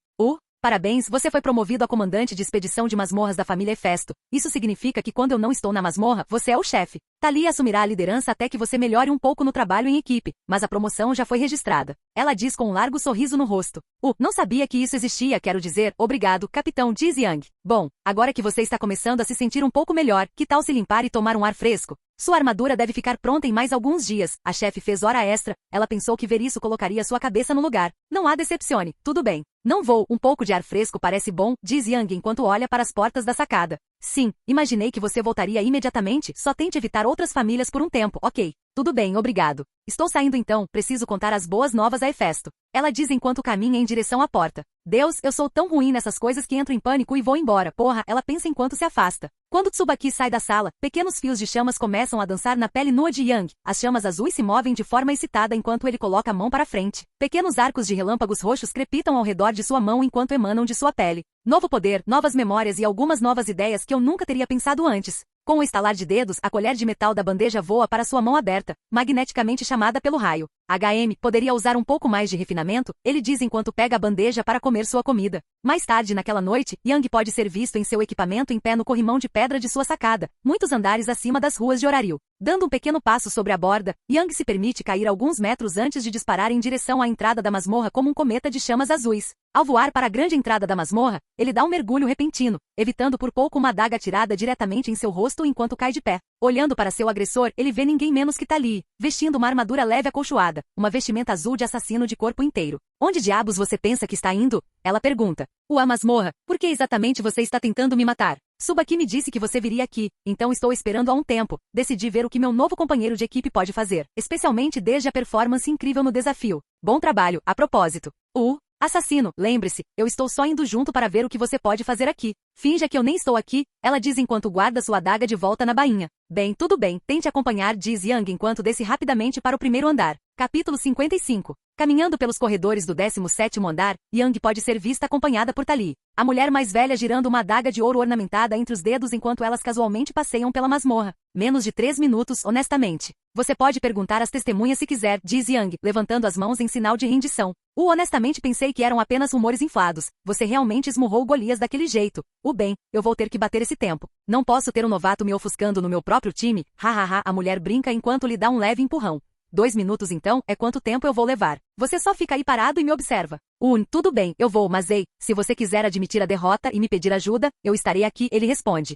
Parabéns, você foi promovido a comandante de expedição de masmorras da família Hefesto. Isso significa que quando eu não estou na masmorra, você é o chefe. Thalia assumirá a liderança até que você melhore um pouco no trabalho em equipe, mas a promoção já foi registrada. Ela diz com um largo sorriso no rosto. Não sabia que isso existia, quero dizer, obrigado, capitão, diz Yang. Bom, agora que você está começando a se sentir um pouco melhor, que tal se limpar e tomar um ar fresco? Sua armadura deve ficar pronta em mais alguns dias. A chefe fez hora extra, ela pensou que ver isso colocaria sua cabeça no lugar. Não há decepcione, tudo bem. Não vou, um pouco de ar fresco parece bom, diz Yang enquanto olha para as portas da sacada. Sim, imaginei que você voltaria imediatamente, só tente evitar outras famílias por um tempo, ok. Tudo bem, obrigado. Estou saindo então, preciso contar as boas novas a Hefesto. Ela diz enquanto caminha em direção à porta. Deus, eu sou tão ruim nessas coisas que entro em pânico e vou embora, porra, ela pensa enquanto se afasta. Quando Tsubaki sai da sala, pequenos fios de chamas começam a dançar na pele nua de Yang. As chamas azuis se movem de forma excitada enquanto ele coloca a mão para frente. Pequenos arcos de relâmpagos roxos crepitam ao redor de sua mão enquanto emanam de sua pele. Novo poder, novas memórias e algumas novas ideias que eu nunca teria pensado antes. Com o estalar de dedos, a colher de metal da bandeja voa para sua mão aberta, magneticamente chamada pelo raio. HM, poderia usar um pouco mais de refinamento, ele diz enquanto pega a bandeja para comer sua comida. Mais tarde naquela noite, Yang pode ser visto em seu equipamento em pé no corrimão de pedra de sua sacada, muitos andares acima das ruas de Oraril. Dando um pequeno passo sobre a borda, Yang se permite cair alguns metros antes de disparar em direção à entrada da masmorra como um cometa de chamas azuis. Ao voar para a grande entrada da masmorra, ele dá um mergulho repentino, evitando por pouco uma adaga atirada diretamente em seu rosto enquanto cai de pé. Olhando para seu agressor, ele vê ninguém menos que Tali, vestindo uma armadura leve acolchoada, uma vestimenta azul de assassino de corpo inteiro. Onde diabos você pensa que está indo? Ela pergunta. A masmorra, por que exatamente você está tentando me matar? Tsubaki me disse que você viria aqui, então estou esperando há um tempo. Decidi ver o que meu novo companheiro de equipe pode fazer, especialmente desde a performance incrível no desafio. Bom trabalho, a propósito. Assassino, lembre-se, eu estou só indo junto para ver o que você pode fazer aqui. Finja que eu nem estou aqui, ela diz enquanto guarda sua adaga de volta na bainha. Bem, tudo bem, tente acompanhar, diz Yang enquanto desce rapidamente para o primeiro andar. Capítulo 55. Caminhando pelos corredores do 17º andar, Yang pode ser vista acompanhada por Tali, a mulher mais velha girando uma adaga de ouro ornamentada entre os dedos enquanto elas casualmente passeiam pela masmorra. Menos de 3 minutos, honestamente. Você pode perguntar às testemunhas se quiser, diz Yang, levantando as mãos em sinal de rendição. Honestamente pensei que eram apenas rumores inflados. Você realmente esmurrou Golias daquele jeito. Bem, eu vou ter que bater esse tempo. Não posso ter um novato me ofuscando no meu próprio time. Hahaha, a mulher brinca enquanto lhe dá um leve empurrão. 2 minutos então, é quanto tempo eu vou levar. Você só fica aí parado e me observa. Tudo bem, eu vou, mas ei, se você quiser admitir a derrota e me pedir ajuda, eu estarei aqui, ele responde.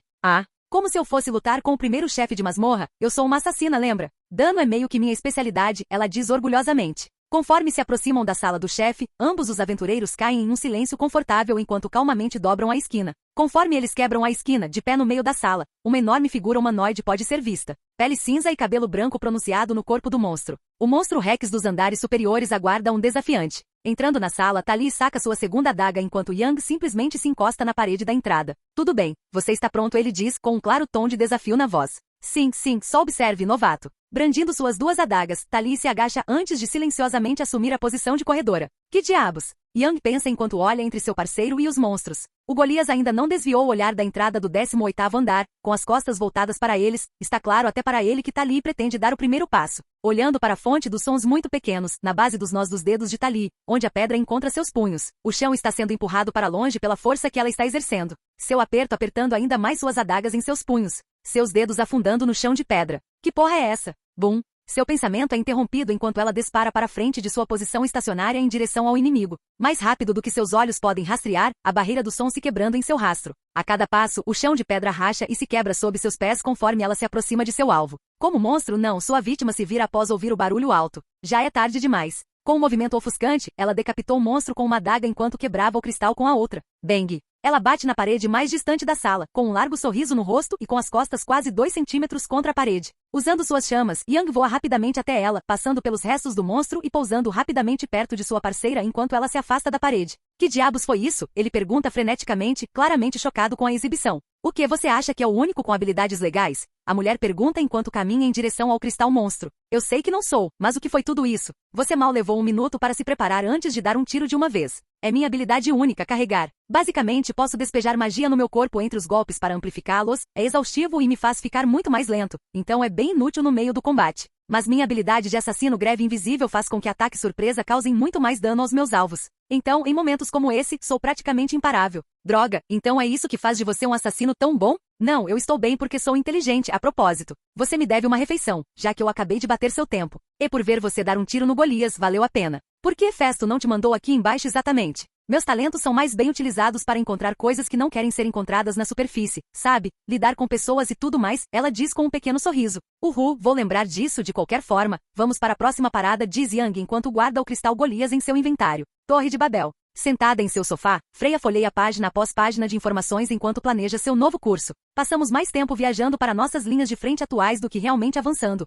Como se eu fosse lutar com o primeiro chefe de masmorra, eu sou uma assassina, lembra? Dano é meio que minha especialidade, ela diz orgulhosamente. Conforme se aproximam da sala do chefe, ambos os aventureiros caem em um silêncio confortável enquanto calmamente dobram a esquina. Conforme eles quebram a esquina, de pé no meio da sala, uma enorme figura humanoide pode ser vista. Pele cinza e cabelo branco pronunciado no corpo do monstro. O monstro Rex dos andares superiores aguarda um desafiante. Entrando na sala, Tali saca sua segunda adaga enquanto Yang simplesmente se encosta na parede da entrada. Tudo bem, você está pronto, ele diz com um claro tom de desafio na voz. Sim, só observe, novato. Brandindo suas 2 adagas, Tali se agacha antes de silenciosamente assumir a posição de corredora. Que diabos? Yang pensa enquanto olha entre seu parceiro e os monstros. O Golias ainda não desviou o olhar da entrada do 18º andar, com as costas voltadas para eles, está claro até para ele que Tali pretende dar o primeiro passo. Olhando para a fonte dos sons muito pequenos, na base dos nós dos dedos de Tali, onde a pedra encontra seus punhos, o chão está sendo empurrado para longe pela força que ela está exercendo. Seu apertando ainda mais suas adagas em seus punhos. Seus dedos afundando no chão de pedra. Que porra é essa? Bum! Seu pensamento é interrompido enquanto ela dispara para frente de sua posição estacionária em direção ao inimigo. Mais rápido do que seus olhos podem rastrear, a barreira do som se quebrando em seu rastro. A cada passo, o chão de pedra racha e se quebra sob seus pés conforme ela se aproxima de seu alvo. Como monstro não, sua vítima se vira após ouvir o barulho alto. Já é tarde demais. Com um movimento ofuscante, ela decapitou o monstro com uma adaga enquanto quebrava o cristal com a outra. Bang! Ela bate na parede mais distante da sala, com um largo sorriso no rosto e com as costas quase 2 centímetros contra a parede. Usando suas chamas, Yang voa rapidamente até ela, passando pelos restos do monstro e pousando rapidamente perto de sua parceira enquanto ela se afasta da parede. Que diabos foi isso? Ele pergunta freneticamente, claramente chocado com a exibição. O que você acha que é o único com habilidades legais? A mulher pergunta enquanto caminha em direção ao cristal monstro. Eu sei que não sou, mas o que foi tudo isso? Você mal levou 1 minuto para se preparar antes de dar um tiro de uma vez. É minha habilidade única, carregar. Basicamente, posso despejar magia no meu corpo entre os golpes para amplificá-los, é exaustivo e me faz ficar muito mais lento, então é bem inútil no meio do combate. Mas minha habilidade de assassino greve invisível faz com que ataques surpresa causem muito mais dano aos meus alvos. Então, em momentos como esse, sou praticamente imparável. Droga, então é isso que faz de você um assassino tão bom? Não, eu estou bem porque sou inteligente, a propósito. Você me deve uma refeição, já que eu acabei de bater seu tempo. E por ver você dar um tiro no Golias, valeu a pena. Por que Festo não te mandou aqui embaixo exatamente? Meus talentos são mais bem utilizados para encontrar coisas que não querem ser encontradas na superfície, sabe? Lidar com pessoas e tudo mais, ela diz com um pequeno sorriso. Vou lembrar disso de qualquer forma. Vamos para a próxima parada, diz Yang enquanto guarda o cristal Golias em seu inventário. Torre de Babel. Sentada em seu sofá, Freya folheia página após página de informações enquanto planeja seu novo curso. Passamos mais tempo viajando para nossas linhas de frente atuais do que realmente avançando.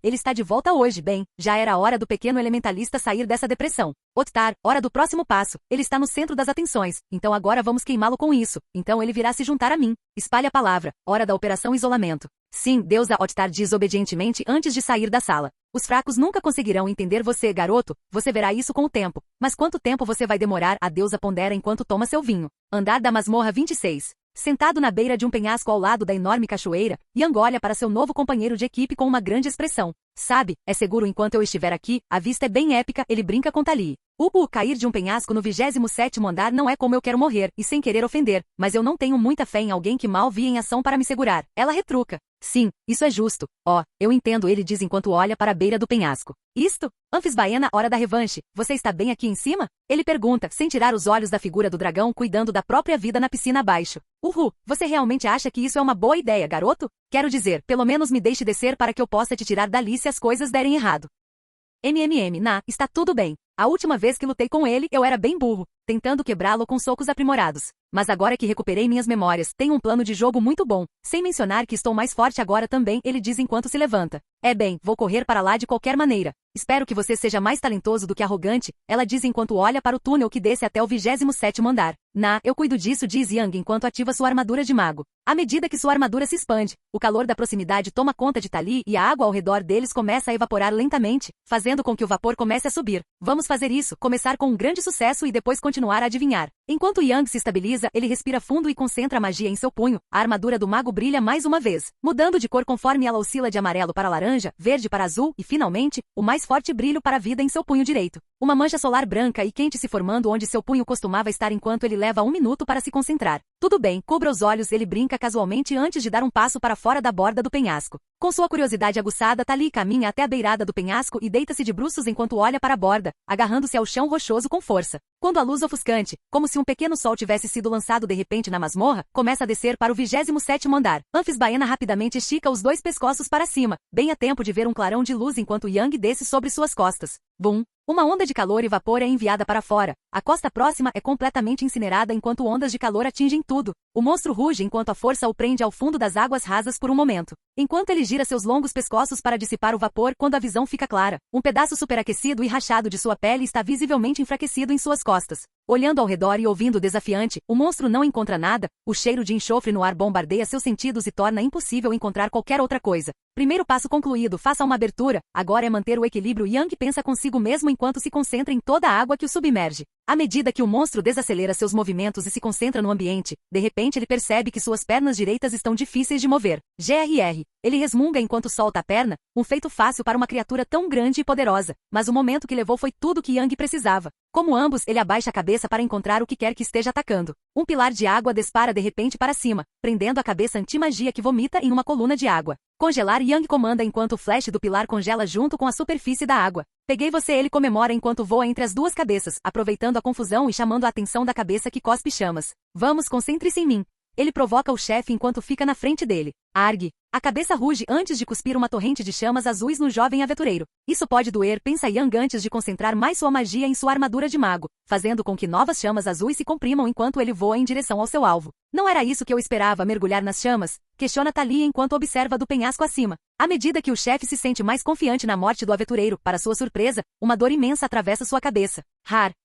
Ele está de volta hoje, bem. Já era hora do pequeno elementalista sair dessa depressão. Ottar, hora do próximo passo. Ele está no centro das atenções, então agora vamos queimá-lo com isso. Então ele virá se juntar a mim. Espalhe a palavra. Hora da operação isolamento. Sim, deusa, Ottar diz obedientemente antes de sair da sala. Os fracos nunca conseguirão entender você, garoto. Você verá isso com o tempo. Mas quanto tempo você vai demorar? A deusa pondera enquanto toma seu vinho. Andar da masmorra 26. Sentado na beira de um penhasco ao lado da enorme cachoeira, Yang olha para seu novo companheiro de equipe com uma grande expressão. Sabe, é seguro enquanto eu estiver aqui, a vista é bem épica, ele brinca com Tali. Cair de um penhasco no 27º andar não é como eu quero morrer, e sem querer ofender, mas eu não tenho muita fé em alguém que mal vi em ação para me segurar. Ela retruca. Sim, isso é justo. Eu entendo, ele diz enquanto olha para a beira do penhasco. Isto? Anfis Baena, hora da revanche. Você está bem aqui em cima? Ele pergunta, sem tirar os olhos da figura do dragão cuidando da própria vida na piscina abaixo. Você realmente acha que isso é uma boa ideia, garoto? Quero dizer, pelo menos me deixe descer para que eu possa te tirar dali se as coisas derem errado. Está tudo bem. A última vez que lutei com ele, eu era bem burro, tentando quebrá-lo com socos aprimorados. Mas agora que recuperei minhas memórias, tenho um plano de jogo muito bom. Sem mencionar que estou mais forte agora também, ele diz enquanto se levanta. Vou correr para lá de qualquer maneira. Espero que você seja mais talentoso do que arrogante, ela diz enquanto olha para o túnel que desce até o 27º andar. Eu cuido disso, diz Yang enquanto ativa sua armadura de mago. À medida que sua armadura se expande, o calor da proximidade toma conta de Tali e a água ao redor deles começa a evaporar lentamente, fazendo com que o vapor comece a subir. Vamos fazer isso, começar com um grande sucesso e depois continuar a adivinhar. Enquanto Yang se estabiliza, ele respira fundo e concentra a magia em seu punho. A armadura do mago brilha mais uma vez, mudando de cor conforme ela oscila de amarelo para laranja, verde para azul e, finalmente, o mais forte brilho para a vida em seu punho direito. Uma mancha solar branca e quente se formando onde seu punho costumava estar enquanto ele leva 1 minuto para se concentrar. Tudo bem, cubra os olhos, ele brinca casualmente antes de dar um passo para fora da borda do penhasco. Com sua curiosidade aguçada, Tali caminha até a beirada do penhasco e deita-se de bruços enquanto olha para a borda, agarrando-se ao chão rochoso com força. Quando a luz ofuscante, como se um pequeno sol tivesse sido lançado de repente na masmorra, começa a descer para o 27º andar. Anfis Baena rapidamente estica os 2 pescoços para cima, bem a tempo de ver um clarão de luz enquanto Yang desce sobre suas costas. Bum! Uma onda de calor e vapor é enviada para fora. A costa próxima é completamente incinerada enquanto ondas de calor atingem tudo. O monstro ruge enquanto a força o prende ao fundo das águas rasas por um momento. Enquanto ele gira seus longos pescoços para dissipar o vapor quando a visão fica clara. Um pedaço superaquecido e rachado de sua pele está visivelmente enfraquecido em suas costas. Olhando ao redor e ouvindo desafiante, o monstro não encontra nada, o cheiro de enxofre no ar bombardeia seus sentidos e torna impossível encontrar qualquer outra coisa. Primeiro passo concluído, faça uma abertura, agora é manter o equilíbrio. Yang pensa consigo mesmo enquanto se concentra em toda a água que o submerge. À medida que o monstro desacelera seus movimentos e se concentra no ambiente, de repente ele percebe que suas pernas direitas estão difíceis de mover. GRR. Ele resmunga enquanto solta a perna, um feito fácil para uma criatura tão grande e poderosa, mas o momento que levou foi tudo que Yang precisava. Como ambos, ele abaixa a cabeça para encontrar o que quer que esteja atacando. Um pilar de água dispara de repente para cima, prendendo a cabeça anti-magia que vomita em uma coluna de água. Congelar, Yang comanda enquanto o flash do pilar congela junto com a superfície da água. Peguei você, ele comemora enquanto voa entre as 2 cabeças, aproveitando a confusão e chamando a atenção da cabeça que cospe chamas. Vamos, concentre-se em mim. Ele provoca o chefe enquanto fica na frente dele. Argue. A cabeça ruge antes de cuspir uma torrente de chamas azuis no jovem aventureiro. Isso pode doer, pensa Yang antes de concentrar mais sua magia em sua armadura de mago, fazendo com que novas chamas azuis se comprimam enquanto ele voa em direção ao seu alvo. Não era isso que eu esperava, mergulhar nas chamas? Questiona Tali enquanto observa do penhasco acima. À medida que o chefe se sente mais confiante na morte do aventureiro, para sua surpresa, uma dor imensa atravessa sua cabeça.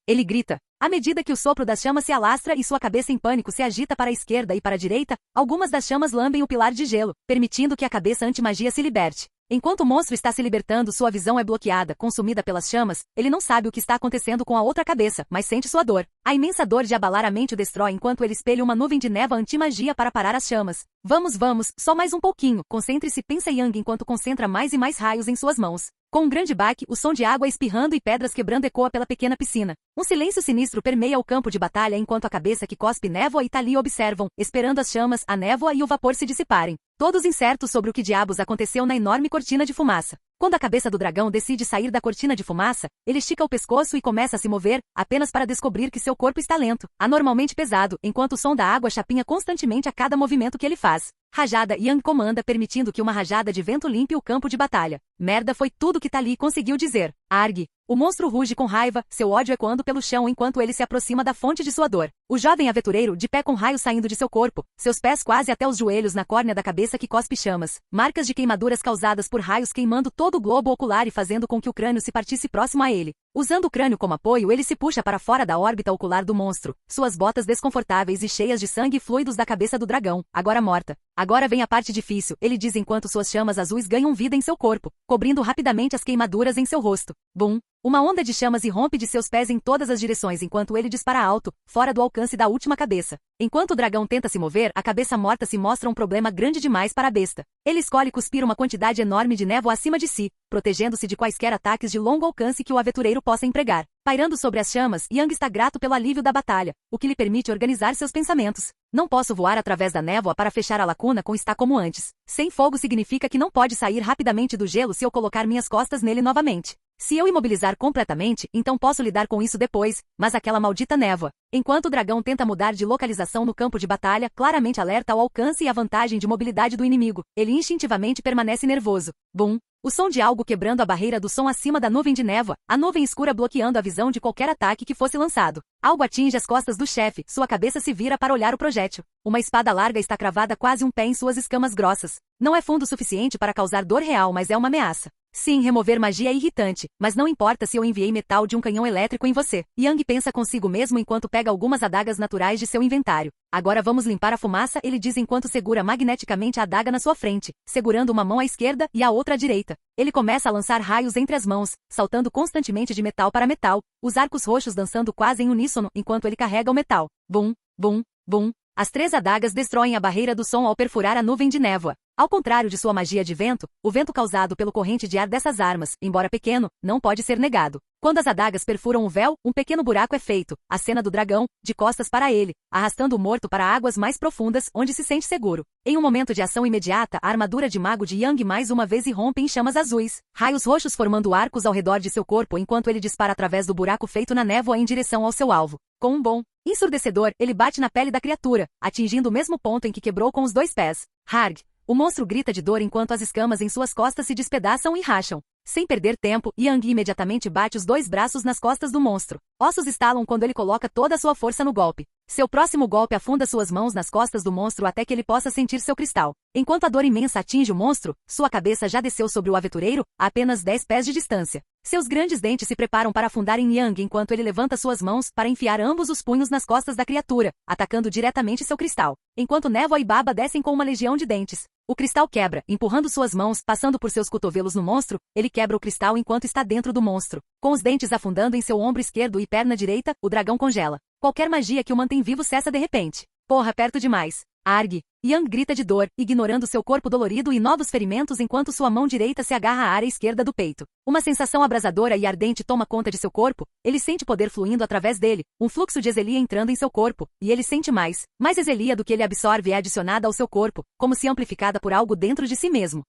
Ele grita. À medida que o sopro das chamas se alastra e sua cabeça em pânico se agita para a esquerda e para a direita, algumas das chamas lambem o pilar de gelo, permitindo que a cabeça anti-magia se liberte. Enquanto o monstro está se libertando, sua visão é bloqueada, consumida pelas chamas. Ele não sabe o que está acontecendo com a outra cabeça, mas sente sua dor. A imensa dor de abalar a mente o destrói enquanto ele espelha uma nuvem de névoa anti-magia para parar as chamas. Vamos, só mais um pouquinho. Concentre-se, pensa Yang enquanto concentra mais e mais raios em suas mãos. Com um grande baque, o som de água espirrando e pedras quebrando ecoa pela pequena piscina. Um silêncio sinistro permeia o campo de batalha enquanto a cabeça que cospe névoa e Tali observam, esperando as chamas, a névoa e o vapor se dissiparem. todos incertos sobre o que diabos aconteceu na enorme cortina de fumaça. Quando a cabeça do dragão decide sair da cortina de fumaça, ele estica o pescoço e começa a se mover, apenas para descobrir que seu corpo está lento, anormalmente pesado, enquanto o som da água chapinha constantemente a cada movimento que ele faz. Rajada, Yang comanda, permitindo que uma rajada de vento limpe o campo de batalha. Merda, foi tudo que Tali conseguiu dizer. Arg. O monstro ruge com raiva, seu ódio ecoando pelo chão enquanto ele se aproxima da fonte de sua dor. O jovem aventureiro, de pé com raios saindo de seu corpo, seus pés quase até os joelhos na córnea da cabeça que cospe chamas. Marcas de queimaduras causadas por raios queimando todo o globo ocular e fazendo com que o crânio se partisse próximo a ele. Usando o crânio como apoio, ele se puxa para fora da órbita ocular do monstro. Suas botas desconfortáveis e cheias de sangue e fluidos da cabeça do dragão, agora morta. Agora vem a parte difícil, ele diz enquanto suas chamas azuis ganham vida em seu corpo, cobrindo rapidamente as queimaduras em seu rosto. Bum! Uma onda de chamas irrompe de seus pés em todas as direções enquanto ele dispara alto, fora do alcance da última cabeça. Enquanto o dragão tenta se mover, a cabeça morta se mostra um problema grande demais para a besta. Ele escolhe cuspir uma quantidade enorme de névoa acima de si, protegendo-se de quaisquer ataques de longo alcance que o aventureiro possa empregar. Pairando sobre as chamas, Yang está grato pelo alívio da batalha, o que lhe permite organizar seus pensamentos. Não posso voar através da névoa para fechar a lacuna com está como antes. Sem fogo significa que não pode sair rapidamente do gelo se eu colocar minhas costas nele novamente. Se eu imobilizar completamente, então posso lidar com isso depois, mas aquela maldita névoa. Enquanto o dragão tenta mudar de localização no campo de batalha, claramente alerta ao alcance e à vantagem de mobilidade do inimigo, ele instintivamente permanece nervoso. Bum! O som de algo quebrando a barreira do som acima da nuvem de névoa, a nuvem escura bloqueando a visão de qualquer ataque que fosse lançado. Algo atinge as costas do chefe, sua cabeça se vira para olhar o projétil. Uma espada larga está cravada quase um pé em suas escamas grossas. Não é fundo suficiente para causar dor real, mas é uma ameaça. Sim, remover magia é irritante, mas não importa se eu enviei metal de um canhão elétrico em você. Yang pensa consigo mesmo enquanto pega algumas adagas naturais de seu inventário. Agora vamos limpar a fumaça, ele diz enquanto segura magneticamente a adaga na sua frente, segurando uma mão à esquerda e a outra à direita. Ele começa a lançar raios entre as mãos, saltando constantemente de metal para metal, os arcos roxos dançando quase em uníssono enquanto ele carrega o metal. Bum, bum, bum. As 3 adagas destroem a barreira do som ao perfurar a nuvem de névoa. Ao contrário de sua magia de vento, o vento causado pelo corrente de ar dessas armas, embora pequeno, não pode ser negado. Quando as adagas perfuram o véu, um pequeno buraco é feito, a cena do dragão, de costas para ele, arrastando o morto para águas mais profundas, onde se sente seguro. Em um momento de ação imediata, a armadura de mago de Yang mais uma vez irrompe em chamas azuis, raios roxos formando arcos ao redor de seu corpo enquanto ele dispara através do buraco feito na névoa em direção ao seu alvo. Com um bom, ensurdecedor, ele bate na pele da criatura, atingindo o mesmo ponto em que quebrou com os 2 pés. Harg! O monstro grita de dor enquanto as escamas em suas costas se despedaçam e racham. Sem perder tempo, Yang imediatamente bate os 2 braços nas costas do monstro. Ossos estalam quando ele coloca toda a sua força no golpe. Seu próximo golpe afunda suas mãos nas costas do monstro até que ele possa sentir seu cristal. Enquanto a dor imensa atinge o monstro, sua cabeça já desceu sobre o aventureiro, a apenas 10 pés de distância. Seus grandes dentes se preparam para afundar em Yang enquanto ele levanta suas mãos para enfiar ambos os punhos nas costas da criatura, atacando diretamente seu cristal. Enquanto névoa e baba descem com uma legião de dentes. O cristal quebra, empurrando suas mãos, passando por seus cotovelos no monstro, ele quebra o cristal enquanto está dentro do monstro. Com os dentes afundando em seu ombro esquerdo e perna direita, o dragão congela. Qualquer magia que o mantém vivo cessa de repente. Porra, perto demais. Arg! Yang grita de dor, ignorando seu corpo dolorido e novos ferimentos enquanto sua mão direita se agarra à área esquerda do peito. Uma sensação abrasadora e ardente toma conta de seu corpo, ele sente poder fluindo através dele, um fluxo de exelia entrando em seu corpo, e ele sente mais. Mais exelia do que ele absorve é adicionada ao seu corpo, como se amplificada por algo dentro de si mesmo.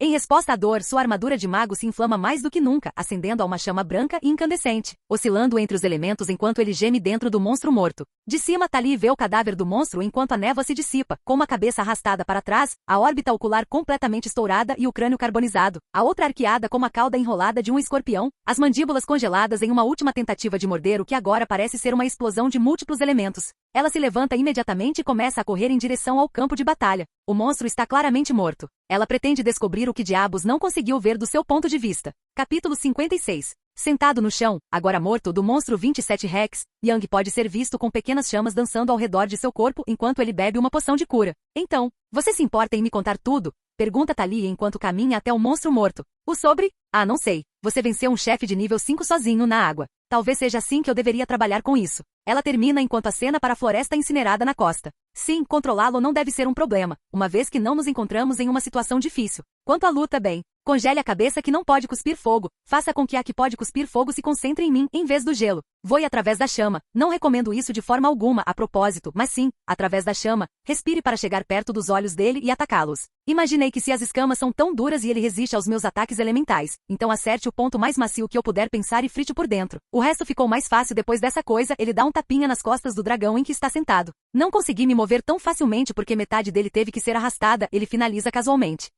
Em resposta à dor, sua armadura de mago se inflama mais do que nunca, acendendo a uma chama branca e incandescente, oscilando entre os elementos enquanto ele geme dentro do monstro morto. De cima, Tali vê o cadáver do monstro enquanto a névoa se dissipa, com uma cabeça arrastada para trás, a órbita ocular completamente estourada e o crânio carbonizado, a outra arqueada como a cauda enrolada de um escorpião, as mandíbulas congeladas em uma última tentativa de morder o que agora parece ser uma explosão de múltiplos elementos. Ela se levanta imediatamente e começa a correr em direção ao campo de batalha. O monstro está claramente morto. Ela pretende descobrir o que diabos não conseguiu ver do seu ponto de vista. Capítulo 56. Sentado no chão, agora morto do monstro 27 Rex, Yang pode ser visto com pequenas chamas dançando ao redor de seu corpo enquanto ele bebe uma poção de cura. Então, você se importa em me contar tudo? Pergunta Tali enquanto caminha até o monstro morto. O sobre? Ah, não sei. Você venceu um chefe de nível 5 sozinho na água. Talvez seja assim que eu deveria trabalhar com isso. Ela termina enquanto acena para a floresta incinerada na costa. Sim, controlá-lo não deve ser um problema, uma vez que não nos encontramos em uma situação difícil. Quanto à luta, bem, congele a cabeça que não pode cuspir fogo, faça com que a que pode cuspir fogo se concentre em mim em vez do gelo. Voe através da chama, não recomendo isso de forma alguma a propósito, mas sim, através da chama, respire para chegar perto dos olhos dele e atacá-los. Imaginei que se as escamas são tão duras e ele resiste aos meus ataques elementais, então acerte o ponto mais macio que eu puder pensar e frite por dentro. O resto ficou mais fácil depois dessa coisa, ele dá um tapinha nas costas do dragão em que está sentado. Não consegui me mover tão facilmente porque metade dele teve que ser arrastada, ele finaliza casualmente.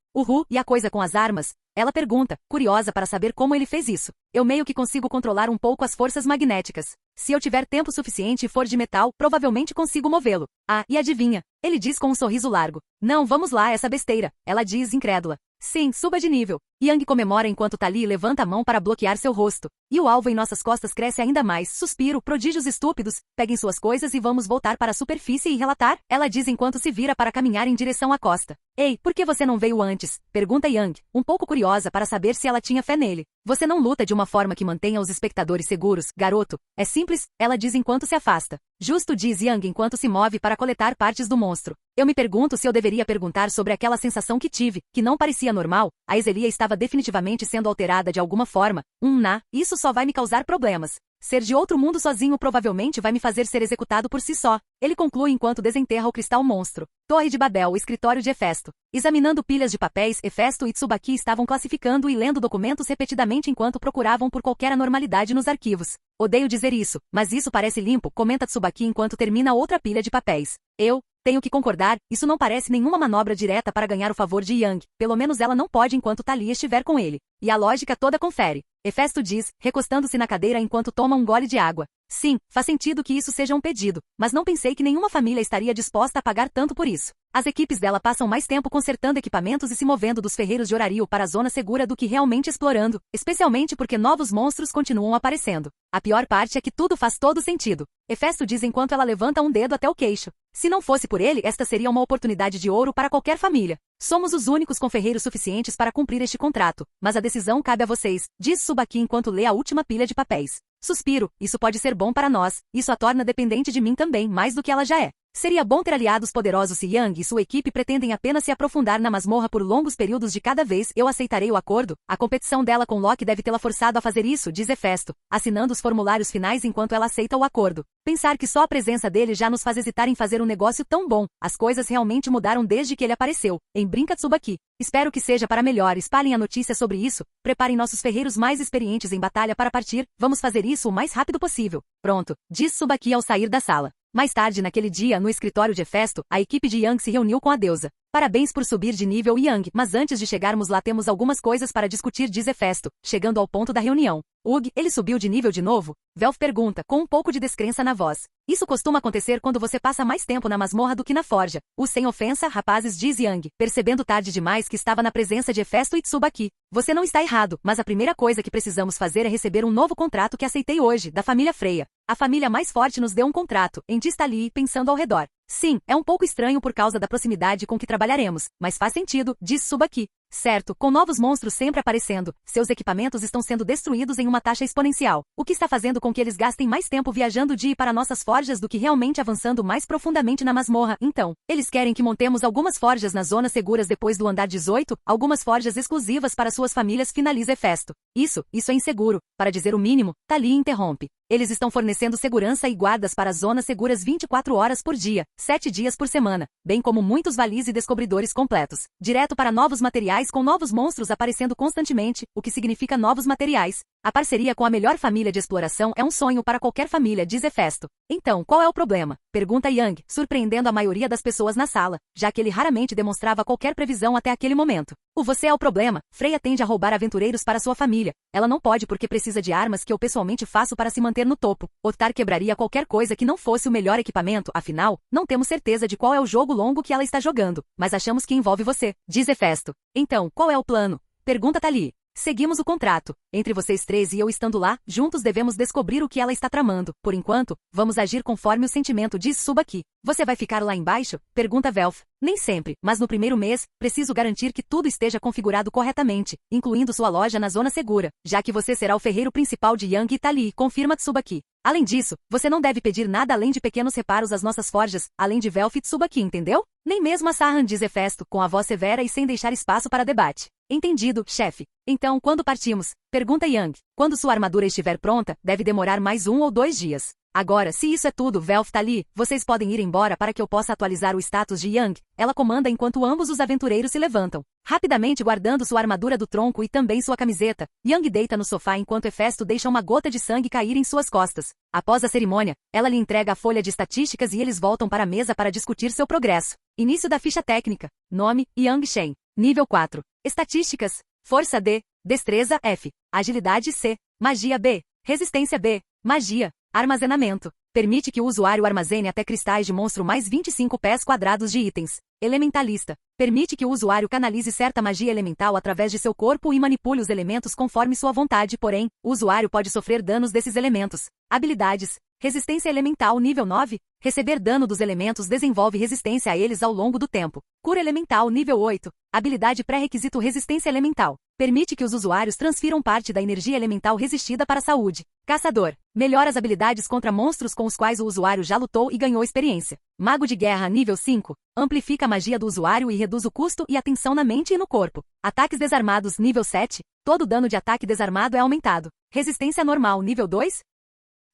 E a coisa com as armas? Ela pergunta, curiosa para saber como ele fez isso. Eu meio que consigo controlar um pouco as forças magnéticas. Se eu tiver tempo suficiente e for de metal, provavelmente consigo movê-lo. Ah, e adivinha? Ele diz com um sorriso largo. Não, vamos lá, essa besteira. Ela diz, incrédula. Sim, suba de nível. Yang comemora enquanto Tali levanta a mão para bloquear seu rosto. E o alvo em nossas costas cresce ainda mais. Suspiro, prodígios estúpidos. Peguem suas coisas e vamos voltar para a superfície e relatar? Ela diz enquanto se vira para caminhar em direção à costa. Ei, por que você não veio antes? Pergunta Yang, um pouco curiosa para saber se ela tinha fé nele. Você não luta de uma forma que mantenha os espectadores seguros, garoto. É simples, ela diz enquanto se afasta. Justo, diz Yang enquanto se move para coletar partes do monstro. Eu me pergunto se eu deveria perguntar sobre aquela sensação que tive, que não parecia normal. A Exelia estava definitivamente sendo alterada de alguma forma. Isso só vai me causar problemas. Ser de outro mundo sozinho provavelmente vai me fazer ser executado por si só. Ele conclui enquanto desenterra o cristal monstro. Torre de Babel, o escritório de Hefesto. Examinando pilhas de papéis, Hefesto e Tsubaki estavam classificando e lendo documentos repetidamente enquanto procuravam por qualquer anormalidade nos arquivos. Odeio dizer isso, mas isso parece limpo, comenta Tsubaki enquanto termina outra pilha de papéis. Tenho que concordar, isso não parece nenhuma manobra direta para ganhar o favor de Yang, pelo menos ela não pode enquanto Thalia estiver com ele. E a lógica toda confere. Hefesto diz, recostando-se na cadeira enquanto toma um gole de água. Sim, faz sentido que isso seja um pedido, mas não pensei que nenhuma família estaria disposta a pagar tanto por isso. As equipes dela passam mais tempo consertando equipamentos e se movendo dos ferreiros de Horario para a zona segura do que realmente explorando, especialmente porque novos monstros continuam aparecendo. A pior parte é que tudo faz todo sentido. Hefesto diz enquanto ela levanta um dedo até o queixo. Se não fosse por ele, esta seria uma oportunidade de ouro para qualquer família. Somos os únicos com ferreiros suficientes para cumprir este contrato, mas a decisão cabe a vocês, diz Tsubaki enquanto lê a última pilha de papéis. Suspiro, isso pode ser bom para nós, isso a torna dependente de mim também, mais do que ela já é. Seria bom ter aliados poderosos se Yang e sua equipe pretendem apenas se aprofundar na masmorra por longos períodos de cada vez. Eu aceitarei o acordo. A competição dela com Loki deve tê-la forçado a fazer isso, diz Hefesto, assinando os formulários finais enquanto ela aceita o acordo. Pensar que só a presença dele já nos faz hesitar em fazer um negócio tão bom. As coisas realmente mudaram desde que ele apareceu. Brinca Tsubaki. Espero que seja para melhor. Espalhem a notícia sobre isso. Preparem nossos ferreiros mais experientes em batalha para partir. Vamos fazer isso o mais rápido possível. Pronto, diz Tsubaki ao sair da sala. Mais tarde naquele dia, no escritório de Hefesto, a equipe de Yang se reuniu com a deusa. Parabéns por subir de nível, Yang, mas antes de chegarmos lá temos algumas coisas para discutir, diz Hefesto, chegando ao ponto da reunião. Ele subiu de nível de novo? Velf pergunta, com um pouco de descrença na voz. Isso costuma acontecer quando você passa mais tempo na masmorra do que na forja. Sem ofensa, rapazes, diz Yang, percebendo tarde demais que estava na presença de Hefesto e Tsubaki. Você não está errado, mas a primeira coisa que precisamos fazer é receber um novo contrato que aceitei hoje, da família Freya. A família mais forte nos deu um contrato, diz Tali, pensando ao redor. Sim, é um pouco estranho por causa da proximidade com que trabalharemos, mas faz sentido, diz Tsubaki. Certo, com novos monstros sempre aparecendo, seus equipamentos estão sendo destruídos em uma taxa exponencial, o que está fazendo com que eles gastem mais tempo viajando de e para nossas forjas do que realmente avançando mais profundamente na masmorra. Então, eles querem que montemos algumas forjas nas zonas seguras depois do andar 18, algumas forjas exclusivas para suas famílias, finaliza Hefesto. Isso é inseguro, para dizer o mínimo, Tali interrompe. Eles estão fornecendo segurança e guardas para zonas seguras 24 horas por dia, 7 dias por semana, bem como muitos valis e descobridores completos. Direto para novos materiais com novos monstros aparecendo constantemente, o que significa novos materiais. A parceria com a melhor família de exploração é um sonho para qualquer família, diz Hefesto. Então, qual é o problema? Pergunta Yang, surpreendendo a maioria das pessoas na sala, já que ele raramente demonstrava qualquer previsão até aquele momento. Você é o problema. Freya tende a roubar aventureiros para sua família. Ela não pode porque precisa de armas que eu pessoalmente faço para se manter no topo. Otar quebraria qualquer coisa que não fosse o melhor equipamento, afinal, não temos certeza de qual é o jogo longo que ela está jogando, mas achamos que envolve você, diz Hefesto. Então, qual é o plano? Pergunta Tali. Seguimos o contrato. Entre vocês três e eu estando lá, juntos devemos descobrir o que ela está tramando. Por enquanto, vamos agir conforme o sentimento, diz Tsubaki. Você vai ficar lá embaixo? Pergunta Velf. Nem sempre, mas no primeiro mês, preciso garantir que tudo esteja configurado corretamente, incluindo sua loja na zona segura, já que você será o ferreiro principal de Yang e Tali, confirma Tsubaki. Além disso, você não deve pedir nada além de pequenos reparos às nossas forjas, além de Velf e Tsubaki, entendeu? Nem mesmo a Sahan, diz Hefesto, com a voz severa e sem deixar espaço para debate. Entendido, chefe. Então, quando partimos? Pergunta Yang. Quando sua armadura estiver pronta, deve demorar mais 1 ou 2 dias. Agora, se isso é tudo, Velf tá ali, vocês podem ir embora para que eu possa atualizar o status de Yang. Ela comanda enquanto ambos os aventureiros se levantam. Rapidamente guardando sua armadura do tronco e também sua camiseta, Yang deita no sofá enquanto Hefesto deixa uma gota de sangue cair em suas costas. Após a cerimônia, ela lhe entrega a folha de estatísticas e eles voltam para a mesa para discutir seu progresso. Início da ficha técnica. Nome, Yang Shen. Nível 4. Estatísticas. Força D. Destreza F. Agilidade C. Magia B. Resistência B. Magia. Armazenamento. Permite que o usuário armazene até cristais de monstro mais 25 pés quadrados de itens. Elementalista. Permite que o usuário canalize certa magia elemental através de seu corpo e manipule os elementos conforme sua vontade, porém, o usuário pode sofrer danos desses elementos. Habilidades. Resistência elemental nível 9. Receber dano dos elementos desenvolve resistência a eles ao longo do tempo. Cura elemental nível 8. Habilidade pré-requisito resistência elemental. Permite que os usuários transfiram parte da energia elemental resistida para a saúde. Caçador. Melhora as habilidades contra monstros com os quais o usuário já lutou e ganhou experiência. Mago de guerra nível 5. Amplifica a magia do usuário e reduz o custo e a tensão na mente e no corpo. Ataques desarmados nível 7. Todo dano de ataque desarmado é aumentado. Resistência normal nível 2.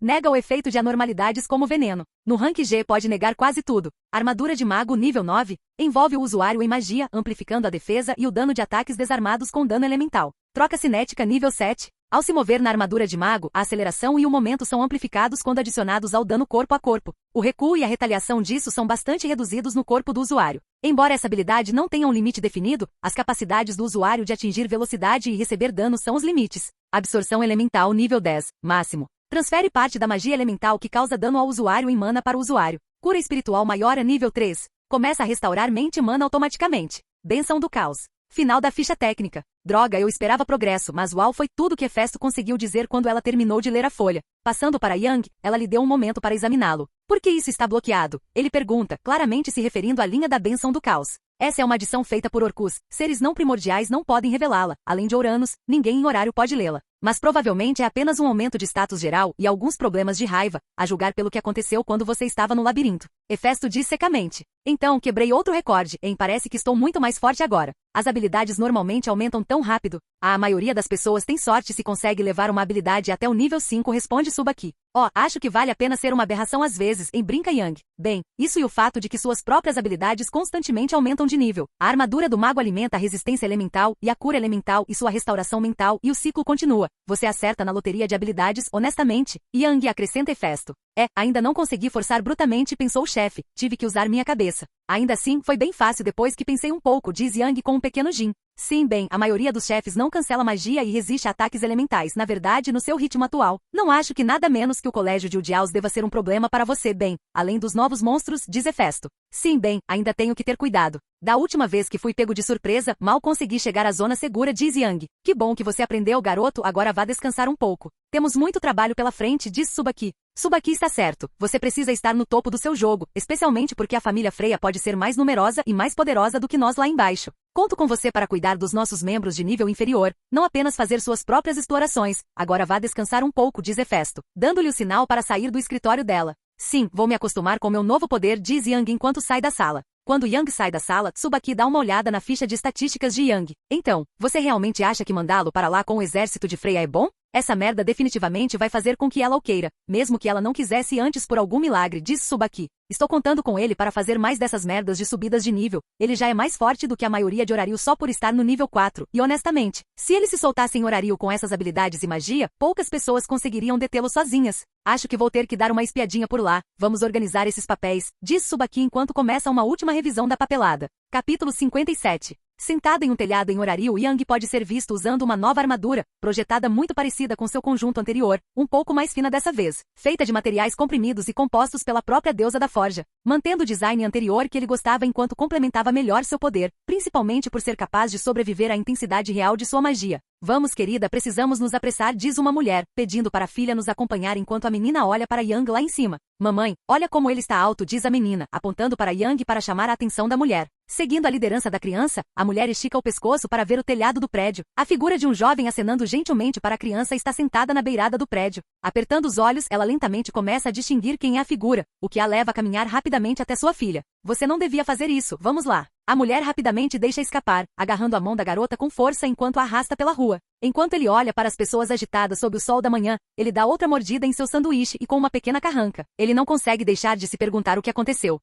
Nega o efeito de anormalidades como veneno. No rank G pode negar quase tudo. Armadura de mago nível 9. Envolve o usuário em magia, amplificando a defesa e o dano de ataques desarmados com dano elemental. Troca cinética nível 7. Ao se mover na armadura de mago, a aceleração e o momento são amplificados quando adicionados ao dano corpo a corpo. O recuo e a retaliação disso são bastante reduzidos no corpo do usuário. Embora essa habilidade não tenha um limite definido, as capacidades do usuário de atingir velocidade e receber dano são os limites. Absorção elemental nível 10, máximo. Transfere parte da magia elemental que causa dano ao usuário em mana para o usuário. Cura espiritual maior a nível 3. Começa a restaurar mente e mana automaticamente. Bênção do caos. Final da ficha técnica. Droga, eu esperava progresso, mas uau, foi tudo que Hefesto conseguiu dizer quando ela terminou de ler a folha. Passando para Yang, ela lhe deu um momento para examiná-lo. Por que isso está bloqueado? Ele pergunta, claramente se referindo à linha da bênção do caos. Essa é uma adição feita por Orcus. Seres não primordiais não podem revelá-la. Além de Uranus, ninguém em horário pode lê-la. Mas provavelmente é apenas um aumento de status geral e alguns problemas de raiva, a julgar pelo que aconteceu quando você estava no labirinto. Hefesto diz secamente. Então, quebrei outro recorde, e parece que estou muito mais forte agora. As habilidades normalmente aumentam tão rápido. A maioria das pessoas tem sorte se consegue levar uma habilidade até o nível 5, responde Tsubaki. Acho que vale a pena ser uma aberração às vezes, brinca Yang. Bem, isso e o fato de que suas próprias habilidades constantemente aumentam de nível. A armadura do mago alimenta a resistência elemental e a cura elemental e sua restauração mental e o ciclo continua. Você acerta na loteria de habilidades, honestamente. Yang acrescenta Hefesto. Ainda não consegui forçar brutamente, pensou o chefe. Tive que usar minha cabeça. Ainda assim, foi bem fácil depois que pensei um pouco, diz Yang com um pequeno gin. Sim, bem, a maioria dos chefes não cancela magia e resiste a ataques elementais, na verdade, no seu ritmo atual. Não acho que nada menos que o colégio de Udiaus deva ser um problema para você, bem, além dos novos monstros, diz Hefesto. Sim, bem, ainda tenho que ter cuidado. Da última vez que fui pego de surpresa, mal consegui chegar à zona segura, diz Yang. Que bom que você aprendeu, garoto, agora vá descansar um pouco. Temos muito trabalho pela frente, diz Tsubaki. Tsubaki está certo, você precisa estar no topo do seu jogo, especialmente porque a família Freya pode ser mais numerosa e mais poderosa do que nós lá embaixo. Conto com você para cuidar dos nossos membros de nível inferior, não apenas fazer suas próprias explorações. Agora vá descansar um pouco, diz Hefesto, dando-lhe o sinal para sair do escritório dela. Sim, vou me acostumar com meu novo poder, diz Yang enquanto sai da sala. Quando Yang sai da sala, Tsubaki dá uma olhada na ficha de estatísticas de Yang. Então, você realmente acha que mandá-lo para lá com o exército de Freya é bom? Essa merda definitivamente vai fazer com que ela o queira, mesmo que ela não quisesse antes por algum milagre, diz Tsubaki. Estou contando com ele para fazer mais dessas merdas de subidas de nível. Ele já é mais forte do que a maioria de Horário só por estar no nível 4, e honestamente, se ele se soltasse em Horário com essas habilidades e magia, poucas pessoas conseguiriam detê-lo sozinhas. Acho que vou ter que dar uma espiadinha por lá. Vamos organizar esses papéis, diz Tsubaki enquanto começa uma última revisão da papelada. Capítulo 57. Sentado em um telhado em Horário, Yang pode ser visto usando uma nova armadura, projetada muito parecida com seu conjunto anterior, um pouco mais fina dessa vez, feita de materiais comprimidos e compostos pela própria deusa da forja, mantendo o design anterior que ele gostava enquanto complementava melhor seu poder, principalmente por ser capaz de sobreviver à intensidade real de sua magia. Vamos, querida, precisamos nos apressar, diz uma mulher, pedindo para a filha nos acompanhar enquanto a menina olha para Yang lá em cima. Mamãe, olha como ele está alto, diz a menina, apontando para Yang para chamar a atenção da mulher. Seguindo a liderança da criança, a mulher estica o pescoço para ver o telhado do prédio. A figura de um jovem acenando gentilmente para a criança está sentada na beirada do prédio. Apertando os olhos, ela lentamente começa a distinguir quem é a figura, o que a leva a caminhar rapidamente até sua filha. Você não devia fazer isso, vamos lá. A mulher rapidamente deixa escapar, agarrando a mão da garota com força enquanto a arrasta pela rua. Enquanto ele olha para as pessoas agitadas sob o sol da manhã, ele dá outra mordida em seu sanduíche e com uma pequena carranca. Ele não consegue deixar de se perguntar o que aconteceu.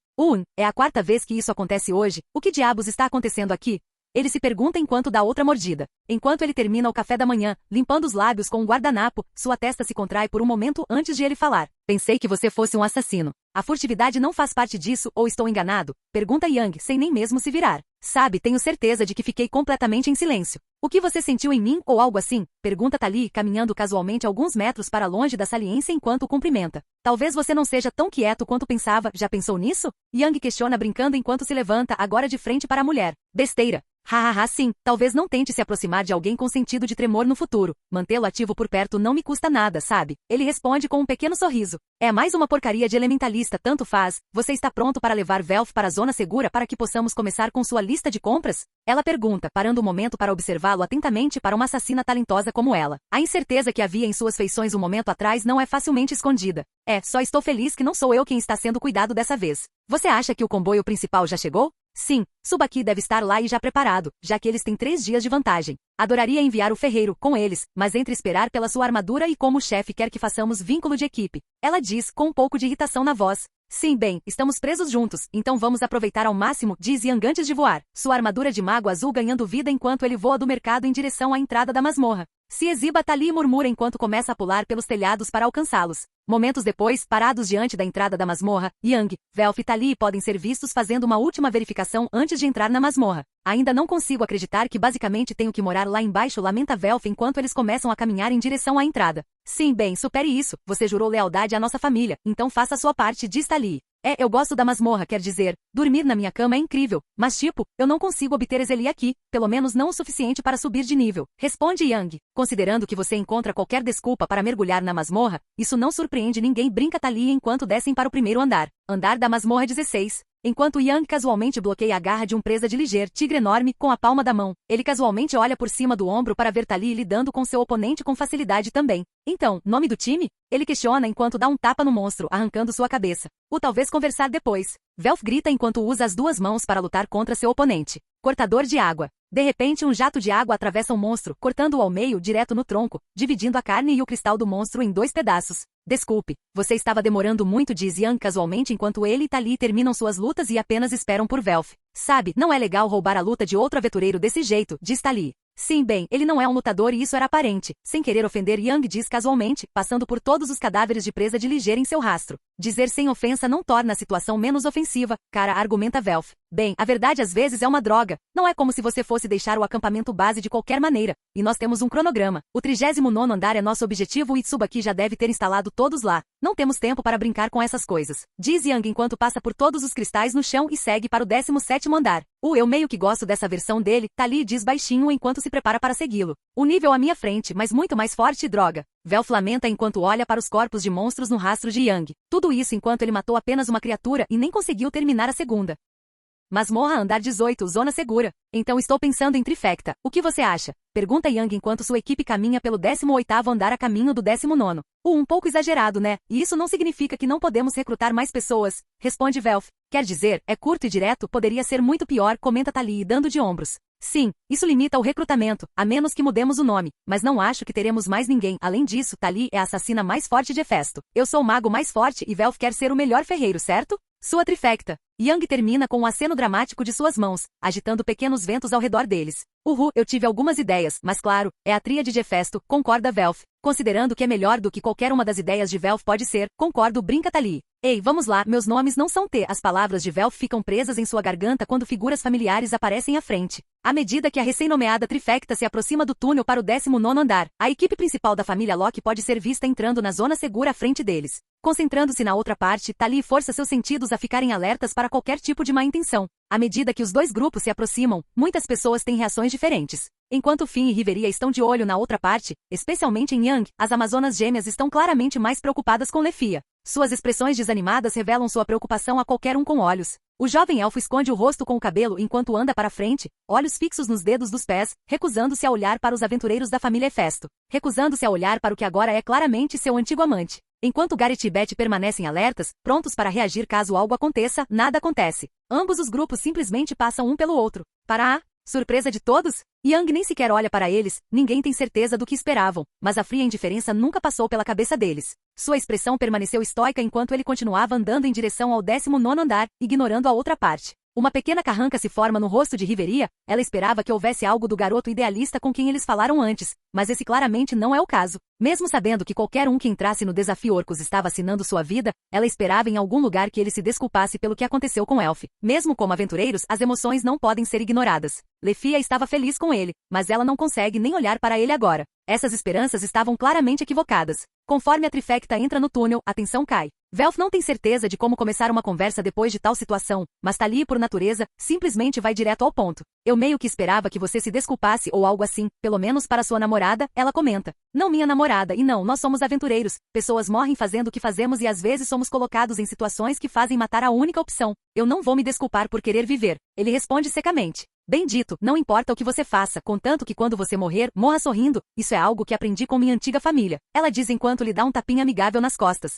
É a quarta vez que isso acontece hoje. O que diabos está acontecendo aqui? Ele se pergunta enquanto dá outra mordida. Enquanto ele termina o café da manhã, limpando os lábios com um guardanapo, sua testa se contrai por um momento antes de ele falar. Pensei que você fosse um assassino. A furtividade não faz parte disso, ou estou enganado? Pergunta Yang, sem nem mesmo se virar. Sabe, tenho certeza de que fiquei completamente em silêncio. O que você sentiu em mim, ou algo assim? Pergunta Tali, caminhando casualmente alguns metros para longe da saliência enquanto o cumprimenta. Talvez você não seja tão quieto quanto pensava, já pensou nisso? Yang questiona brincando enquanto se levanta, agora de frente para a mulher. Besteira. Hahaha, sim, talvez não tente se aproximar de alguém com sentido de tremor no futuro. Mantê-lo ativo por perto não me custa nada, sabe? Ele responde com um pequeno sorriso. É mais uma porcaria de elementalista, tanto faz. Você está pronto para levar Velf para a zona segura para que possamos começar com sua lista de compras? Ela pergunta, parando um momento para observá-lo atentamente para uma assassina talentosa como ela. A incerteza que havia em suas feições um momento atrás não é facilmente escondida. Só estou feliz que não sou eu quem está sendo cuidado dessa vez. Você acha que o comboio principal já chegou? Sim, Subaki deve estar lá e já preparado, já que eles têm 3 dias de vantagem. Adoraria enviar o ferreiro com eles, mas entre esperar pela sua armadura e como o chefe quer que façamos vínculo de equipe. Ela diz, com um pouco de irritação na voz. Sim, bem, estamos presos juntos, então vamos aproveitar ao máximo, diz Yang antes de voar. Sua armadura de mago azul ganhando vida enquanto ele voa do mercado em direção à entrada da masmorra. Se exiba Tali e murmura enquanto começa a pular pelos telhados para alcançá-los. Momentos depois, parados diante da entrada da masmorra, Yang, Velf e Tali podem ser vistos fazendo uma última verificação antes de entrar na masmorra. Ainda não consigo acreditar que basicamente tenho que morar lá embaixo, lamenta Velf enquanto eles começam a caminhar em direção à entrada. Sim, bem, supere isso, você jurou lealdade à nossa família, então faça a sua parte, diz Tali. Eu gosto da masmorra, quer dizer, dormir na minha cama é incrível, mas eu não consigo obter Exeli aqui, pelo menos não o suficiente para subir de nível. Responde Yang. Considerando que você encontra qualquer desculpa para mergulhar na masmorra, isso não surpreende ninguém, brinca Tali enquanto descem para o primeiro andar. Andar da masmorra 16. Enquanto Yang casualmente bloqueia a garra de um presa de ligeiro tigre enorme com a palma da mão, ele casualmente olha por cima do ombro para ver Tali lidando com seu oponente com facilidade também. Então, nome do time? Ele questiona enquanto dá um tapa no monstro, arrancando sua cabeça. Talvez conversar depois. Velf grita enquanto usa as 2 mãos para lutar contra seu oponente. Cortador de água. De repente um jato de água atravessa o monstro, cortando-o ao meio direto no tronco, dividindo a carne e o cristal do monstro em 2 pedaços. Desculpe, você estava demorando muito, diz Yang casualmente enquanto ele e Tali terminam suas lutas e apenas esperam por Velf. Sabe, não é legal roubar a luta de outro aventureiro desse jeito, diz Tali. Sim, bem, ele não é um lutador e isso era aparente. Sem querer ofender, Yang diz casualmente, passando por todos os cadáveres de presa de ligeiro em seu rastro. Dizer sem ofensa não torna a situação menos ofensiva, cara, argumenta Velf. Bem, a verdade às vezes é uma droga. Não é como se você fosse deixar o acampamento base de qualquer maneira. E nós temos um cronograma. O 39º andar é nosso objetivo e Tsubaki já deve ter instalado todos lá. Não temos tempo para brincar com essas coisas. Diz Yang enquanto passa por todos os cristais no chão e segue para o 17º andar. Eu meio que gosto dessa versão dele, Tali diz baixinho enquanto se prepara para segui-lo. O nível à minha frente, mas muito mais forte, droga. Velf lamenta enquanto olha para os corpos de monstros no rastro de Yang. Tudo isso enquanto ele matou apenas uma criatura e nem conseguiu terminar a segunda. Masmorra andar 18, zona segura. Então estou pensando em trifecta. O que você acha? Pergunta Yang enquanto sua equipe caminha pelo 18º andar a caminho do 19º. Um pouco exagerado, né? E isso não significa que não podemos recrutar mais pessoas, responde Velf. Quer dizer, é curto e direto, poderia ser muito pior, comenta Tali dando de ombros. Sim, isso limita o recrutamento, a menos que mudemos o nome, mas não acho que teremos mais ninguém. Além disso, Tali é a assassina mais forte de Hefesto. Eu sou o mago mais forte e Velf quer ser o melhor ferreiro, certo? Sua trifecta. Yang termina com um aceno dramático de suas mãos, agitando pequenos ventos ao redor deles. Eu tive algumas ideias, mas claro, é a tríade de Hefesto, concorda Velf. Considerando que é melhor do que qualquer uma das ideias de Velf pode ser, concordo, brinca Tali. Ei, vamos lá, meus nomes não são T. As palavras de Velf ficam presas em sua garganta quando figuras familiares aparecem à frente. À medida que a recém-nomeada trifecta se aproxima do túnel para o 19º andar, a equipe principal da família Locke pode ser vista entrando na zona segura à frente deles. Concentrando-se na outra parte, Tali força seus sentidos a ficarem alertas para qualquer tipo de má intenção. À medida que os 2 grupos se aproximam, muitas pessoas têm reações diferentes. Enquanto Finn e Riveria estão de olho na outra parte, especialmente em Yang, as Amazonas gêmeas estão claramente mais preocupadas com Lefia. Suas expressões desanimadas revelam sua preocupação a qualquer um com olhos. O jovem elfo esconde o rosto com o cabelo enquanto anda para frente, olhos fixos nos dedos dos pés, recusando-se a olhar para os aventureiros da família Hefesto. Recusando-se a olhar para o que agora é claramente seu antigo amante. Enquanto Gareth e Beth permanecem alertas, prontos para reagir caso algo aconteça, nada acontece. Ambos os grupos simplesmente passam um pelo outro. Para a surpresa de todos, Yang nem sequer olha para eles, ninguém tem certeza do que esperavam, mas a fria indiferença nunca passou pela cabeça deles. Sua expressão permaneceu estoica enquanto ele continuava andando em direção ao 19º andar, ignorando a outra parte. Uma pequena carranca se forma no rosto de Riveria, ela esperava que houvesse algo do garoto idealista com quem eles falaram antes, mas esse claramente não é o caso. Mesmo sabendo que qualquer um que entrasse no desafio Orcus estava assinando sua vida, ela esperava em algum lugar que ele se desculpasse pelo que aconteceu com Elf. Mesmo como aventureiros, as emoções não podem ser ignoradas. Lefia estava feliz com ele, mas ela não consegue nem olhar para ele agora. Essas esperanças estavam claramente equivocadas. Conforme a trifecta entra no túnel, a tensão cai. Velf não tem certeza de como começar uma conversa depois de tal situação, mas Tali, por natureza, simplesmente vai direto ao ponto. Eu meio que esperava que você se desculpasse ou algo assim, pelo menos para sua namorada, ela comenta. Não minha namorada, e não, nós somos aventureiros. Pessoas morrem fazendo o que fazemos e às vezes somos colocados em situações que fazem matar a única opção. Eu não vou me desculpar por querer viver. Ele responde secamente. Bem dito, não importa o que você faça, contanto que quando você morrer, morra sorrindo. Isso é algo que aprendi com minha antiga família. Ela diz enquanto lhe dá um tapinha amigável nas costas.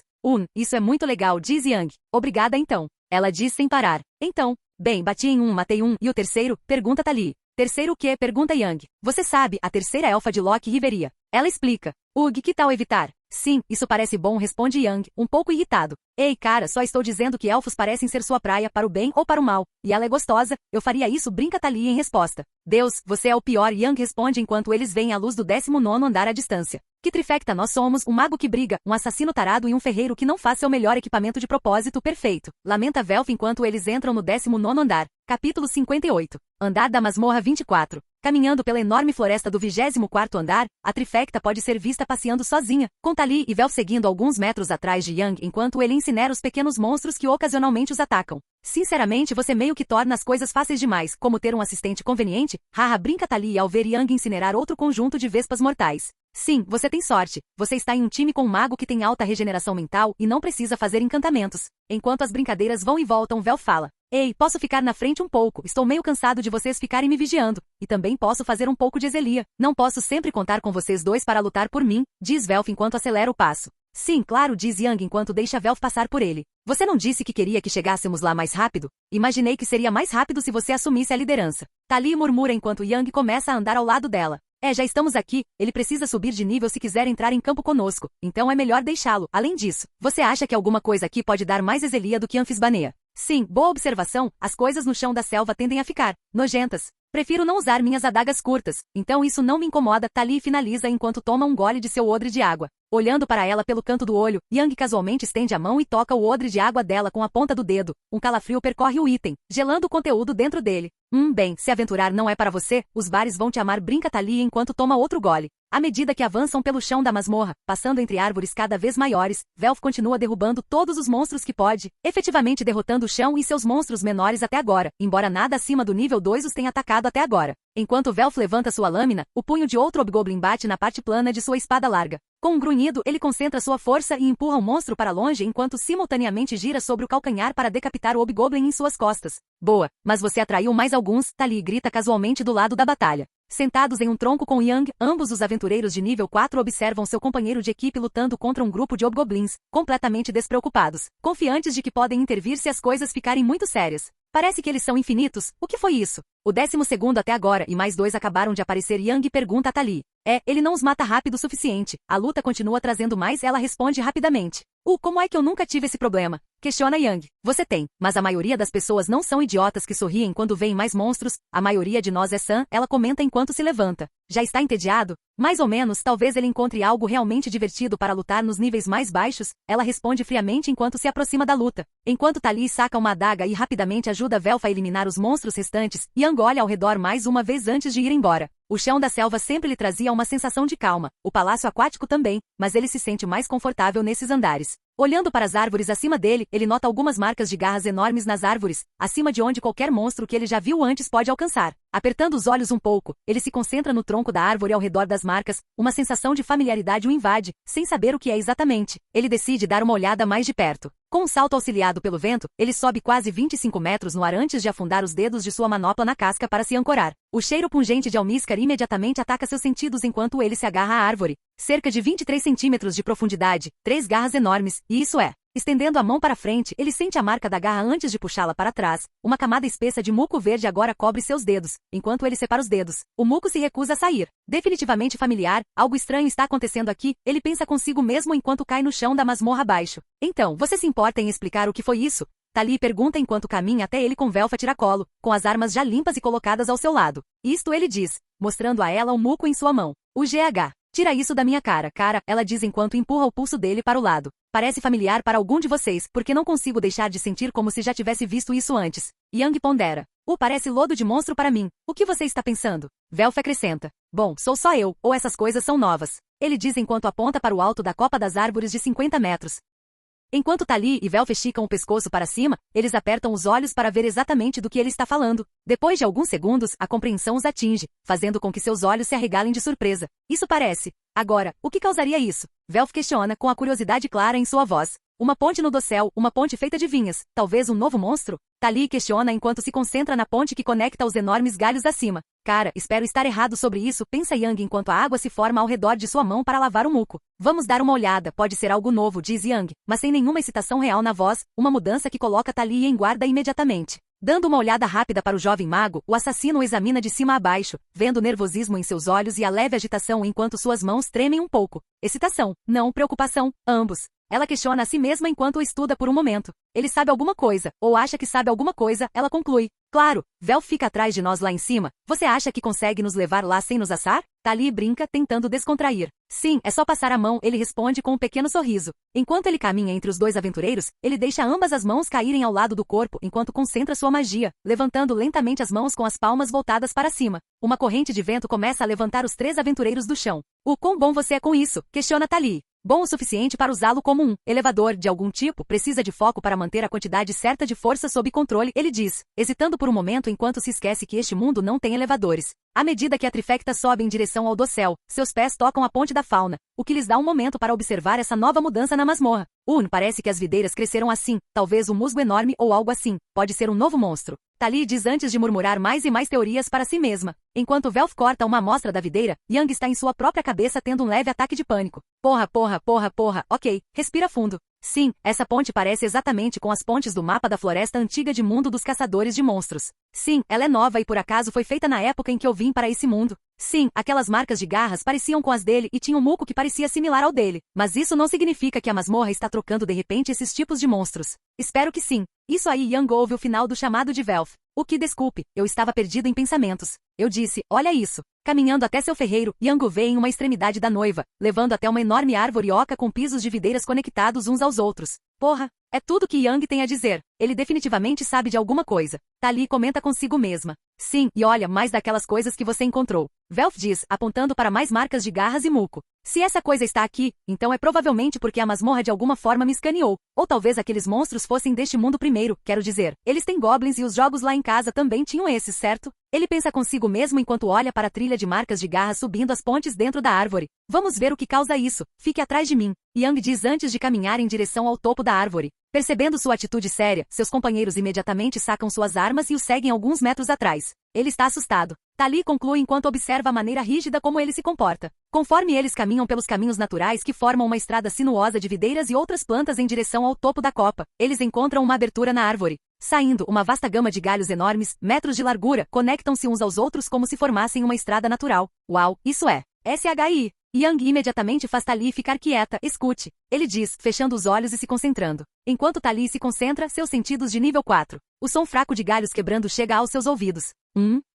Isso é muito legal, diz Yang. Obrigada então. Ela diz sem parar. Então, bem, bati em um, matei um, e o terceiro? Pergunta Tali. Terceiro o quê? Pergunta Yang. Você sabe, a terceira elfa de Loki Riveria. Ela explica. Que tal evitar? Sim, isso parece bom, responde Yang, um pouco irritado. Ei, cara, só estou dizendo que elfos parecem ser sua praia, para o bem ou para o mal. E ela é gostosa, eu faria isso, brinca Tali em resposta. Deus, você é o pior, Yang responde enquanto eles veem a luz do 19º andar à distância. Que trifecta nós somos, um mago que briga, um assassino tarado e um ferreiro que não faz seu melhor equipamento de propósito perfeito. Lamenta Velf enquanto eles entram no 19º andar. Capítulo 58. Andar da masmorra 24. Caminhando pela enorme floresta do 24º andar, a trifecta pode ser vista passeando sozinha, com Tali e Velf seguindo alguns metros atrás de Yang enquanto ele incinera os pequenos monstros que ocasionalmente os atacam. Sinceramente, você meio que torna as coisas fáceis demais, como ter um assistente conveniente, haha, brinca Tali ao ver Yang incinerar outro conjunto de vespas mortais. Sim, você tem sorte. Você está em um time com um mago que tem alta regeneração mental e não precisa fazer encantamentos. Enquanto as brincadeiras vão e voltam, Vel fala. Ei, posso ficar na frente um pouco, estou meio cansado de vocês ficarem me vigiando. E também posso fazer um pouco de Exelia. Não posso sempre contar com vocês dois para lutar por mim, diz Velf enquanto acelera o passo. Sim, claro, diz Yang enquanto deixa Velf passar por ele. Você não disse que queria que chegássemos lá mais rápido? Imaginei que seria mais rápido se você assumisse a liderança. Tali murmura enquanto Yang começa a andar ao lado dela. Já estamos aqui, ele precisa subir de nível se quiser entrar em campo conosco, então é melhor deixá-lo. Além disso, você acha que alguma coisa aqui pode dar mais Exelia do que Anfisbaneia? Sim, boa observação, as coisas no chão da selva tendem a ficar nojentas. Prefiro não usar minhas adagas curtas, então isso não me incomoda, Tali finaliza enquanto toma um gole de seu odre de água. Olhando para ela pelo canto do olho, Yang casualmente estende a mão e toca o odre de água dela com a ponta do dedo. Um calafrio percorre o item, gelando o conteúdo dentro dele. Bem, se aventurar não é para você, os bares vão te amar, brinca Tali enquanto toma outro gole. À medida que avançam pelo chão da masmorra, passando entre árvores cada vez maiores, Velf continua derrubando todos os monstros que pode, efetivamente derrotando o chão e seus monstros menores até agora, embora nada acima do nível 2 os tenha atacado até agora. Enquanto Velf levanta sua lâmina, o punho de outro hobgoblin bate na parte plana de sua espada larga. Com um grunhido, ele concentra sua força e empurra o monstro para longe enquanto simultaneamente gira sobre o calcanhar para decapitar o hobgoblin em suas costas. Boa, mas você atraiu mais alguns, Tali grita casualmente do lado da batalha. Sentados em um tronco com Yang, ambos os aventureiros de nível 4 observam seu companheiro de equipe lutando contra um grupo de hobgoblins, completamente despreocupados, confiantes de que podem intervir se as coisas ficarem muito sérias. Parece que eles são infinitos. O que foi isso? O 12º até agora e mais 2 acabaram de aparecer. Yang pergunta a Tali. Ele não os mata rápido o suficiente. A luta continua trazendo mais, ela responde rapidamente. Como é que eu nunca tive esse problema? Questiona Yang. Você tem, mas a maioria das pessoas não são idiotas que sorriem quando veem mais monstros, a maioria de nós é sã, ela comenta enquanto se levanta. Já está entediado? Mais ou menos, talvez ele encontre algo realmente divertido para lutar nos níveis mais baixos, ela responde friamente enquanto se aproxima da luta. Enquanto Tali saca uma adaga e rapidamente ajuda Velf a eliminar os monstros restantes, Yang olha ao redor mais uma vez antes de ir embora. O chão da selva sempre lhe trazia uma sensação de calma, o palácio aquático também, mas ele se sente mais confortável nesses andares. Olhando para as árvores acima dele, ele nota algumas marcas de garras enormes nas árvores, acima de onde qualquer monstro que ele já viu antes pode alcançar. Apertando os olhos um pouco, ele se concentra no tronco da árvore ao redor das marcas, uma sensação de familiaridade o invade, sem saber o que é exatamente. Ele decide dar uma olhada mais de perto. Com um salto auxiliado pelo vento, ele sobe quase 25 metros no ar antes de afundar os dedos de sua manopla na casca para se ancorar. O cheiro pungente de almíscar imediatamente ataca seus sentidos enquanto ele se agarra à árvore. Cerca de 23 centímetros de profundidade, 3 garras enormes, e isso é. Estendendo a mão para frente, ele sente a marca da garra antes de puxá-la para trás. Uma camada espessa de muco verde agora cobre seus dedos, enquanto ele separa os dedos. O muco se recusa a sair. Definitivamente familiar, algo estranho está acontecendo aqui, ele pensa consigo mesmo enquanto cai no chão da masmorra abaixo. Então, você se importa em explicar o que foi isso? Tali pergunta enquanto caminha até ele com Velf a tiracolo, com as armas já limpas e colocadas ao seu lado. Isto ele diz, mostrando a ela o muco em sua mão. O GH. Tira isso da minha cara, ela diz enquanto empurra o pulso dele para o lado. Parece familiar para algum de vocês, porque não consigo deixar de sentir como se já tivesse visto isso antes. Yang pondera. Parece lodo de monstro para mim. O que você está pensando? Velf acrescenta. Bom, sou só eu, ou essas coisas são novas. Ele diz enquanto aponta para o alto da copa das árvores de 50 metros. Enquanto Tali e Velf esticam o pescoço para cima, eles apertam os olhos para ver exatamente do que ele está falando. Depois de alguns segundos, a compreensão os atinge, fazendo com que seus olhos se arregalem de surpresa. Isso parece. Agora, o que causaria isso? Velf questiona com a curiosidade clara em sua voz. Uma ponte no dossel, uma ponte feita de vinhas, talvez um novo monstro? Tali questiona enquanto se concentra na ponte que conecta os enormes galhos acima. Cara, espero estar errado sobre isso, pensa Yang enquanto a água se forma ao redor de sua mão para lavar o muco. Vamos dar uma olhada, pode ser algo novo, diz Yang, mas sem nenhuma excitação real na voz, uma mudança que coloca Tali em guarda imediatamente. Dando uma olhada rápida para o jovem mago, o assassino o examina de cima a baixo, vendo o nervosismo em seus olhos e a leve agitação enquanto suas mãos tremem um pouco. Excitação, não preocupação, ambos. Ela questiona a si mesma enquanto o estuda por um momento. Ele sabe alguma coisa, ou acha que sabe alguma coisa, ela conclui. Claro, Velf fica atrás de nós lá em cima. Você acha que consegue nos levar lá sem nos assar? Tali brinca, tentando descontrair. Sim, é só passar a mão, ele responde com um pequeno sorriso. Enquanto ele caminha entre os dois aventureiros, ele deixa ambas as mãos caírem ao lado do corpo enquanto concentra sua magia, levantando lentamente as mãos com as palmas voltadas para cima. Uma corrente de vento começa a levantar os 3 aventureiros do chão. O quão bom você é com isso? Questiona Tali. Bom o suficiente para usá-lo como um elevador de algum tipo, precisa de foco para manter a quantidade certa de força sob controle, ele diz, hesitando por um momento enquanto se esquece que este mundo não tem elevadores. À medida que a trifecta sobe em direção ao dossel, seus pés tocam a ponte da fauna, o que lhes dá um momento para observar essa nova mudança na masmorra. Parece que as videiras cresceram assim, talvez um musgo enorme ou algo assim, pode ser um novo monstro. Tali diz antes de murmurar mais e mais teorias para si mesma. Enquanto Velf corta uma amostra da videira, Yang está em sua própria cabeça tendo um leve ataque de pânico. Porra, ok, respira fundo. Sim, essa ponte parece exatamente com as pontes do mapa da floresta antiga de Mundo dos Caçadores de Monstros. Sim, ela é nova e por acaso foi feita na época em que eu vim para esse mundo. Sim, aquelas marcas de garras pareciam com as dele e tinha um muco que parecia similar ao dele. Mas isso não significa que a masmorra está trocando de repente esses tipos de monstros. Espero que sim. Isso aí Yang ouve o final do chamado de Velf. O que desculpe, eu estava perdido em pensamentos. Eu disse, olha isso. Caminhando até seu ferreiro, Yang o vê em uma extremidade da noiva, levando até uma enorme árvore oca com pisos de videiras conectados uns aos outros. Porra, é tudo que Yang tem a dizer. Ele definitivamente sabe de alguma coisa. Tali comenta consigo mesma. Sim, e olha, mais daquelas coisas que você encontrou. Velf diz, apontando para mais marcas de garras e muco. Se essa coisa está aqui, então é provavelmente porque a masmorra de alguma forma me escaneou. Ou talvez aqueles monstros fossem deste mundo primeiro, quero dizer. Eles têm goblins e os jogos lá em casa também tinham esses, certo? Ele pensa consigo mesmo enquanto olha para a trilha de marcas de garras subindo as pontes dentro da árvore. Vamos ver o que causa isso. Fique atrás de mim. Yang diz antes de caminhar em direção ao topo da árvore. Percebendo sua atitude séria, seus companheiros imediatamente sacam suas armas e o seguem alguns metros atrás. Ele está assustado. Tali conclui enquanto observa a maneira rígida como ele se comporta. Conforme eles caminham pelos caminhos naturais que formam uma estrada sinuosa de videiras e outras plantas em direção ao topo da copa, eles encontram uma abertura na árvore. Saindo, uma vasta gama de galhos enormes, metros de largura, conectam-se uns aos outros como se formassem uma estrada natural. Uau, isso é SHI. Yang imediatamente faz Tali ficar quieta, escute. Ele diz, fechando os olhos e se concentrando. Enquanto Tali se concentra, seus sentidos de nível 4. O som fraco de galhos quebrando chega aos seus ouvidos.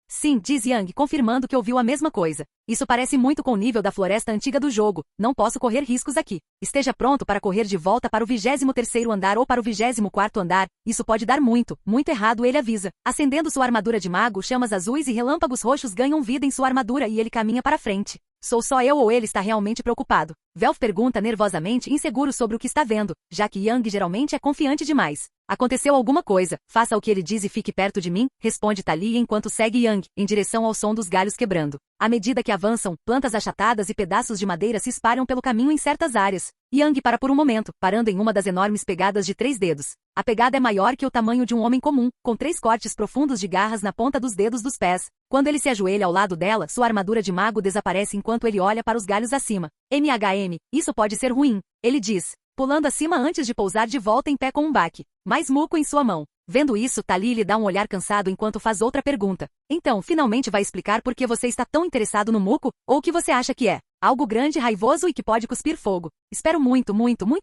Sim, diz Yang, confirmando que ouviu a mesma coisa. Isso parece muito com o nível da floresta antiga do jogo. Não posso correr riscos aqui. Esteja pronto para correr de volta para o 23º andar ou para o 24º andar. Isso pode dar muito, muito errado, ele avisa. Acendendo sua armadura de mago, chamas azuis e relâmpagos roxos ganham vida em sua armadura e ele caminha para frente. Sou só eu ou ele está realmente preocupado? Velf pergunta nervosamente, inseguro sobre o que está vendo, já que Yang geralmente é confiante demais. Aconteceu alguma coisa, faça o que ele diz e fique perto de mim, responde Talia enquanto segue Yang, em direção ao som dos galhos quebrando. À medida que avançam, plantas achatadas e pedaços de madeira se espalham pelo caminho em certas áreas. Yang para por um momento, parando em uma das enormes pegadas de 3 dedos. A pegada é maior que o tamanho de um homem comum, com 3 cortes profundos de garras na ponta dos dedos dos pés. Quando ele se ajoelha ao lado dela, sua armadura de mago desaparece enquanto ele olha para os galhos acima. Isso pode ser ruim, ele diz, pulando acima antes de pousar de volta em pé com um baque. Mais muco em sua mão. Vendo isso, Talia lhe dá um olhar cansado enquanto faz outra pergunta. Então, finalmente vai explicar por que você está tão interessado no muco, ou o que você acha que é? Algo grande, raivoso e que pode cuspir fogo. Espero muito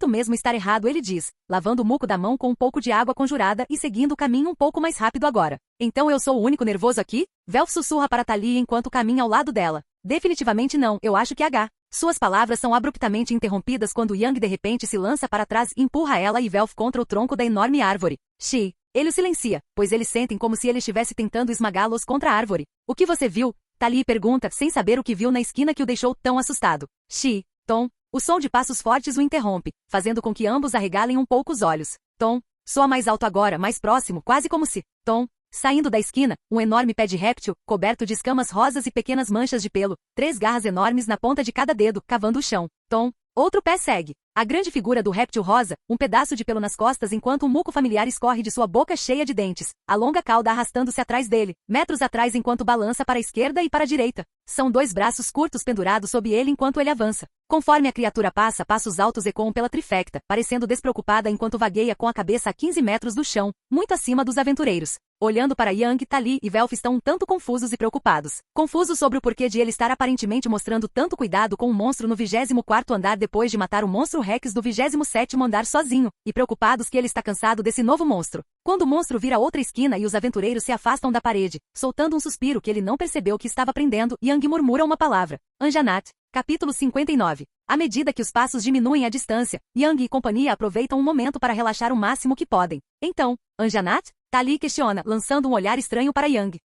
mesmo estar errado, ele diz, lavando o muco da mão com um pouco de água conjurada e seguindo o caminho um pouco mais rápido agora. Então eu sou o único nervoso aqui? Velf sussurra para Talia enquanto caminha ao lado dela. Definitivamente não, eu acho que H. Suas palavras são abruptamente interrompidas quando Yang de repente se lança para trás e empurra ela e Velf contra o tronco da enorme árvore. Shi. Ele o silencia, pois eles sentem como se ele estivesse tentando esmagá-los contra a árvore. O que você viu? Talia pergunta, sem saber o que viu na esquina que o deixou tão assustado. Shi. Tom. O som de passos fortes o interrompe, fazendo com que ambos arregalem um pouco os olhos. Tom. Soa mais alto agora, mais próximo, quase como se... Tom. Saindo da esquina, um enorme pé de réptil, coberto de escamas rosas e pequenas manchas de pelo, 3 garras enormes na ponta de cada dedo, cavando o chão. Tom. Outro pé segue. A grande figura do réptil rosa, um pedaço de pelo nas costas enquanto um muco familiar escorre de sua boca cheia de dentes, a longa cauda arrastando-se atrás dele, metros atrás enquanto balança para a esquerda e para a direita. São 2 braços curtos pendurados sob ele enquanto ele avança. Conforme a criatura passa, passos altos ecoam pela trifecta, parecendo despreocupada enquanto vagueia com a cabeça a 15 metros do chão, muito acima dos aventureiros. Olhando para Yang, Talia e Velf estão um tanto confusos e preocupados. Confusos sobre o porquê de ele estar aparentemente mostrando tanto cuidado com o monstro no 24º andar depois de matar o monstro Rex do 27º andar sozinho, e preocupados que ele está cansado desse novo monstro. Quando o monstro vira outra esquina e os aventureiros se afastam da parede, soltando um suspiro que ele não percebeu que estava prendendo, Yang murmura uma palavra. Anjanat. Capítulo 59. À medida que os passos diminuem a distância, Yang e companhia aproveitam um momento para relaxar o máximo que podem. Então, Anjanat? Talia questiona, lançando um olhar estranho para Yang.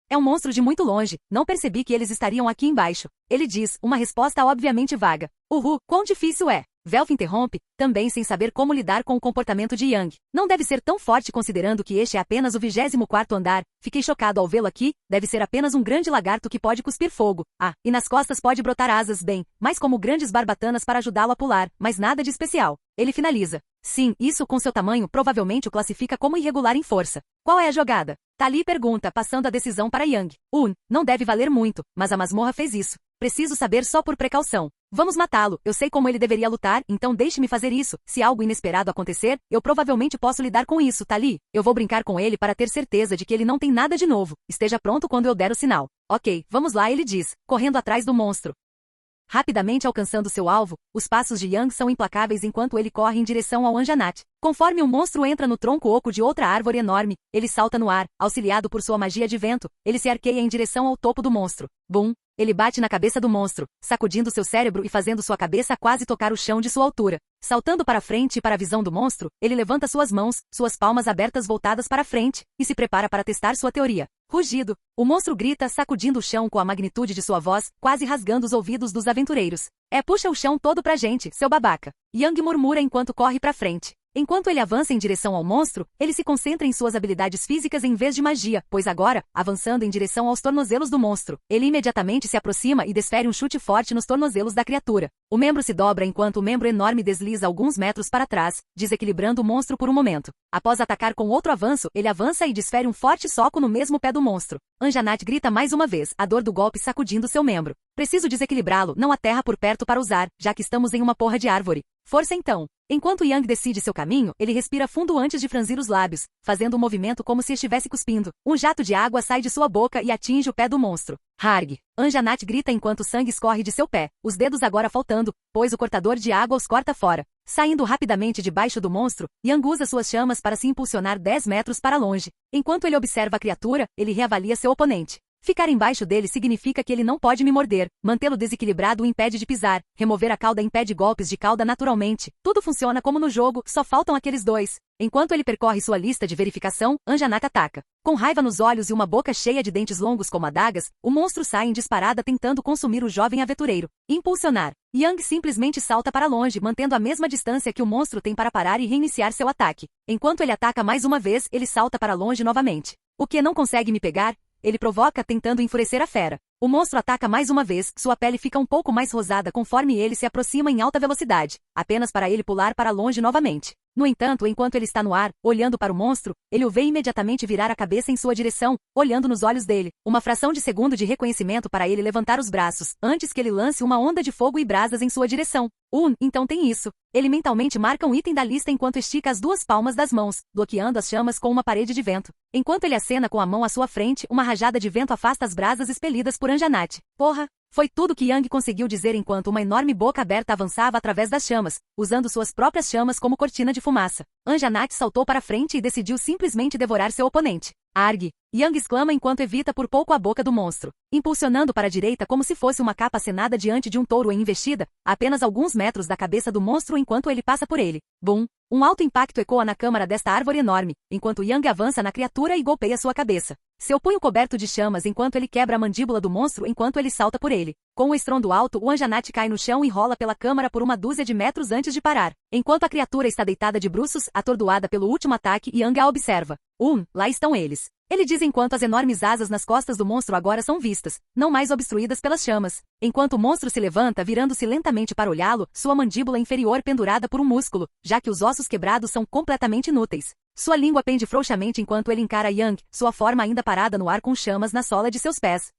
É um monstro de muito longe, não percebi que eles estariam aqui embaixo. Ele diz, uma resposta obviamente vaga. Quão difícil é? Velf interrompe, também sem saber como lidar com o comportamento de Yang. Não deve ser tão forte considerando que este é apenas o 24º andar. Fiquei chocado ao vê-lo aqui, deve ser apenas um grande lagarto que pode cuspir fogo. E nas costas pode brotar asas bem, mas como grandes barbatanas para ajudá-lo a pular, mas nada de especial. Ele finaliza. Sim, isso com seu tamanho provavelmente o classifica como irregular em força. Qual é a jogada? Talia pergunta, passando a decisão para Yang. Não deve valer muito, mas a masmorra fez isso. Preciso saber só por precaução. Vamos matá-lo, eu sei como ele deveria lutar, então deixe-me fazer isso. Se algo inesperado acontecer, eu provavelmente posso lidar com isso, Talia. Eu vou brincar com ele para ter certeza de que ele não tem nada de novo. Esteja pronto quando eu der o sinal. Ok, vamos lá, ele diz, correndo atrás do monstro. Rapidamente alcançando seu alvo, os passos de Yang são implacáveis enquanto ele corre em direção ao Anjanat. Conforme o monstro entra no tronco oco de outra árvore enorme, ele salta no ar, auxiliado por sua magia de vento, ele se arqueia em direção ao topo do monstro. Bum! Ele bate na cabeça do monstro, sacudindo seu cérebro e fazendo sua cabeça quase tocar o chão de sua altura. Saltando para frente e para a visão do monstro, ele levanta suas mãos, suas palmas abertas voltadas para frente, e se prepara para testar sua teoria. Rugido! O monstro grita, sacudindo o chão com a magnitude de sua voz, quase rasgando os ouvidos dos aventureiros. Puxa o chão todo pra gente, seu babaca. Yang murmura enquanto corre para frente. Enquanto ele avança em direção ao monstro, ele se concentra em suas habilidades físicas em vez de magia, pois agora, avançando em direção aos tornozelos do monstro, ele imediatamente se aproxima e desfere um chute forte nos tornozelos da criatura. O membro se dobra enquanto o membro enorme desliza alguns metros para trás, desequilibrando o monstro por um momento. Após atacar com outro avanço, ele avança e desfere um forte soco no mesmo pé do monstro. Anjanat grita mais uma vez, a dor do golpe sacudindo seu membro. Preciso desequilibrá-lo, não há terra por perto para usar, já que estamos em uma porra de árvore. Força então! Enquanto Yang decide seu caminho, ele respira fundo antes de franzir os lábios, fazendo um movimento como se estivesse cuspindo. Um jato de água sai de sua boca e atinge o pé do monstro. Harg! Anjanat grita enquanto sangue escorre de seu pé, os dedos agora faltando, pois o cortador de água os corta fora. Saindo rapidamente debaixo do monstro, Yang usa suas chamas para se impulsionar 10 metros para longe. Enquanto ele observa a criatura, ele reavalia seu oponente. Ficar embaixo dele significa que ele não pode me morder. Mantê-lo desequilibrado o impede de pisar. Remover a cauda impede golpes de cauda naturalmente. Tudo funciona como no jogo, só faltam aqueles dois. Enquanto ele percorre sua lista de verificação, Anjanat ataca. Com raiva nos olhos e uma boca cheia de dentes longos como adagas, o monstro sai em disparada tentando consumir o jovem aventureiro. Impulsionar. Yang simplesmente salta para longe, mantendo a mesma distância que o monstro tem para parar e reiniciar seu ataque. Enquanto ele ataca mais uma vez, ele salta para longe novamente. O que não consegue me pegar? Ele provoca tentando enfurecer a fera. O monstro ataca mais uma vez, sua pele fica um pouco mais rosada conforme ele se aproxima em alta velocidade, apenas para ele pular para longe novamente. No entanto, enquanto ele está no ar, olhando para o monstro, ele o vê imediatamente virar a cabeça em sua direção, olhando nos olhos dele. Uma fração de segundo de reconhecimento para ele levantar os braços, antes que ele lance uma onda de fogo e brasas em sua direção. Então tem isso. Ele mentalmente marca um item da lista enquanto estica as duas palmas das mãos, bloqueando as chamas com uma parede de vento. Enquanto ele acena com a mão à sua frente, uma rajada de vento afasta as brasas expelidas por Anjanat. Porra! Foi tudo que Yang conseguiu dizer enquanto uma enorme boca aberta avançava através das chamas, usando suas próprias chamas como cortina de fumaça. Anjanat saltou para frente e decidiu simplesmente devorar seu oponente. Arg! Yang exclama enquanto evita por pouco a boca do monstro, impulsionando para a direita como se fosse uma capa acenada diante de um touro em investida, a apenas alguns metros da cabeça do monstro enquanto ele passa por ele. Bum! Um alto impacto ecoa na câmara desta árvore enorme, enquanto Yang avança na criatura e golpeia sua cabeça. Seu punho coberto de chamas enquanto ele quebra a mandíbula do monstro enquanto ele salta por ele. Com um estrondo alto, o Anjanat cai no chão e rola pela câmara por uma dúzia de metros antes de parar. Enquanto a criatura está deitada de bruços, atordoada pelo último ataque, Yang a observa. Lá estão eles. Ele diz enquanto as enormes asas nas costas do monstro agora são vistas, não mais obstruídas pelas chamas. Enquanto o monstro se levanta virando-se lentamente para olhá-lo, sua mandíbula inferior pendurada por um músculo, já que os ossos quebrados são completamente inúteis. Sua língua pende frouxamente enquanto ele encara Yang, sua forma ainda parada no ar com chamas na sola de seus pés.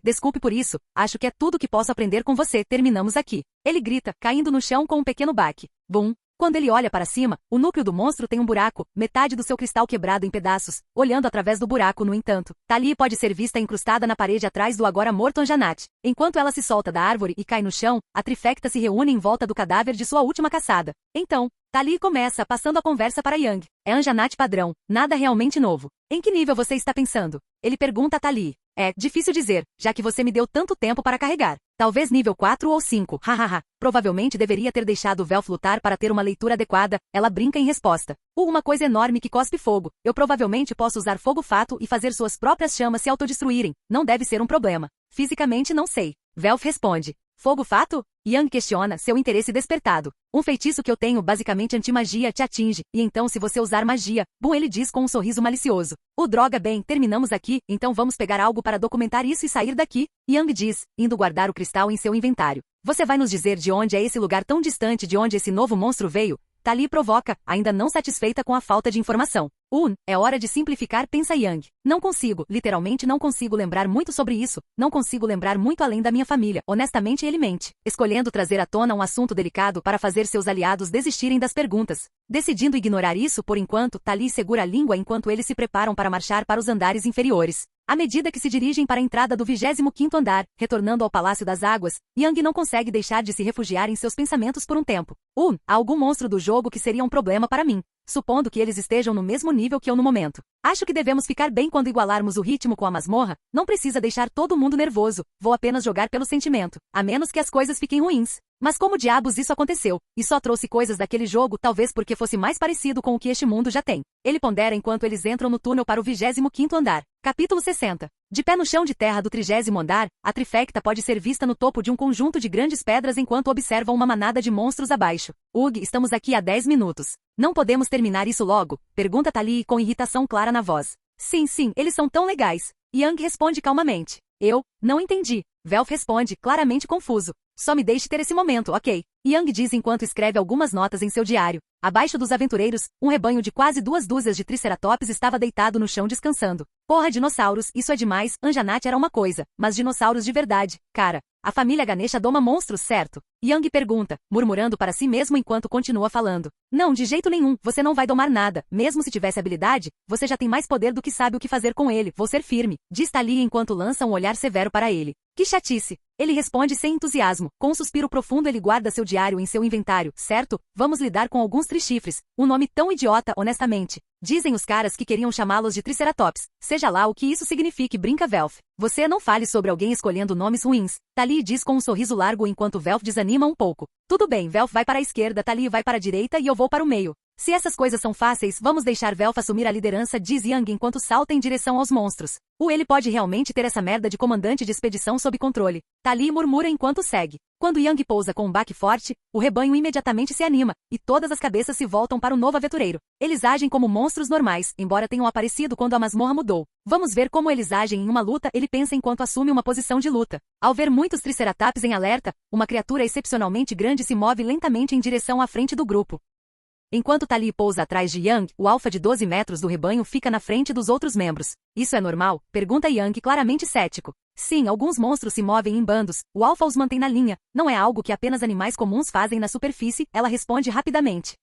Desculpe por isso, acho que é tudo que posso aprender com você, terminamos aqui. Ele grita, caindo no chão com um pequeno baque. Bum! Quando ele olha para cima, o núcleo do monstro tem um buraco, metade do seu cristal quebrado em pedaços. Olhando através do buraco, no entanto, Tali pode ser vista incrustada na parede atrás do agora morto Anjanat. Enquanto ela se solta da árvore e cai no chão, a trifecta se reúne em volta do cadáver de sua última caçada. Então, Tali começa, passando a conversa para Yang. É Anjanat padrão, nada realmente novo. Em que nível você está pensando? Ele pergunta a Tali. É difícil dizer, já que você me deu tanto tempo para carregar. Talvez nível 4 ou 5, hahaha. Provavelmente deveria ter deixado o Velf lutar para ter uma leitura adequada, ela brinca em resposta. Uma coisa enorme que cospe fogo. Eu provavelmente posso usar fogo fato e fazer suas próprias chamas se autodestruírem. Não deve ser um problema. Fisicamente não sei. Velf responde. Fogo fato? Yang questiona, seu interesse despertado. Um feitiço que eu tenho basicamente anti-magia te atinge, e então se você usar magia, ele diz com um sorriso malicioso. Droga bem, terminamos aqui, então vamos pegar algo para documentar isso e sair daqui. Yang diz, indo guardar o cristal em seu inventário. Você vai nos dizer de onde é esse lugar tão distante de onde esse novo monstro veio? Tali provoca, ainda não satisfeita com a falta de informação. É hora de simplificar, pensa Yang. Não consigo, literalmente não consigo lembrar muito sobre isso, não consigo lembrar muito além da minha família, honestamente ele mente, escolhendo trazer à tona um assunto delicado para fazer seus aliados desistirem das perguntas. Decidindo ignorar isso por enquanto, Tali segura a língua enquanto eles se preparam para marchar para os andares inferiores. À medida que se dirigem para a entrada do 25º andar, retornando ao Palácio das Águas, Yang não consegue deixar de se refugiar em seus pensamentos por um tempo. Há algum monstro do jogo que seria um problema para mim, supondo que eles estejam no mesmo nível que eu no momento. Acho que devemos ficar bem quando igualarmos o ritmo com a masmorra, não precisa deixar todo mundo nervoso, vou apenas jogar pelo sentimento, a menos que as coisas fiquem ruins. Mas como diabos isso aconteceu? E só trouxe coisas daquele jogo talvez porque fosse mais parecido com o que este mundo já tem. Ele pondera enquanto eles entram no túnel para o 25º andar. Capítulo 60. De pé no chão de terra do 30º andar, a trifecta pode ser vista no topo de um conjunto de grandes pedras enquanto observam uma manada de monstros abaixo. Estamos aqui há 10 minutos. Não podemos terminar isso logo? Pergunta Tali com irritação clara na voz. Sim, eles são tão legais. Yang responde calmamente. Eu não entendi. Velf responde, claramente confuso. Só me deixe ter esse momento, ok? Yang diz enquanto escreve algumas notas em seu diário. Abaixo dos aventureiros, um rebanho de quase 2 dúzias de triceratops estava deitado no chão descansando. Porra, dinossauros, isso é demais. Anjanat era uma coisa, mas dinossauros de verdade, cara. A família Ganesha doma monstros, certo? Yang pergunta, murmurando para si mesmo enquanto continua falando. Não, de jeito nenhum, você não vai domar nada. Mesmo se tivesse habilidade, você já tem mais poder do que sabe o que fazer com ele. Vou ser firme, diz Tali enquanto lança um olhar severo para ele. Que chatice. Ele responde sem entusiasmo. Com um suspiro profundo ele guarda seu diário em seu inventário, certo? Vamos lidar com alguns trichifres. Um nome tão idiota, honestamente. Dizem os caras que queriam chamá-los de Triceratops. Seja lá o que isso signifique, brinca Velf. Você não fale sobre alguém escolhendo nomes ruins. Tali diz com um sorriso largo enquanto Velf desanima um pouco. Tudo bem, Velf vai para a esquerda, Tali vai para a direita e eu vou para o meio. Se essas coisas são fáceis, vamos deixar Velf assumir a liderança, diz Yang enquanto salta em direção aos monstros. Ele pode realmente ter essa merda de comandante de expedição sob controle. Tali murmura enquanto segue. Quando Yang pousa com um baque forte, o rebanho imediatamente se anima, e todas as cabeças se voltam para o novo aventureiro. Eles agem como monstros normais, embora tenham aparecido quando a masmorra mudou. Vamos ver como eles agem em uma luta, ele pensa enquanto assume uma posição de luta. Ao ver muitos Triceratops em alerta, uma criatura excepcionalmente grande se move lentamente em direção à frente do grupo. Enquanto Tali pousa atrás de Yang, o alfa de 12 metros do rebanho fica na frente dos outros membros. Isso é normal? Pergunta Yang claramente cético. Sim, alguns monstros se movem em bandos, o alfa os mantém na linha, não é algo que apenas animais comuns fazem na superfície, ela responde rapidamente.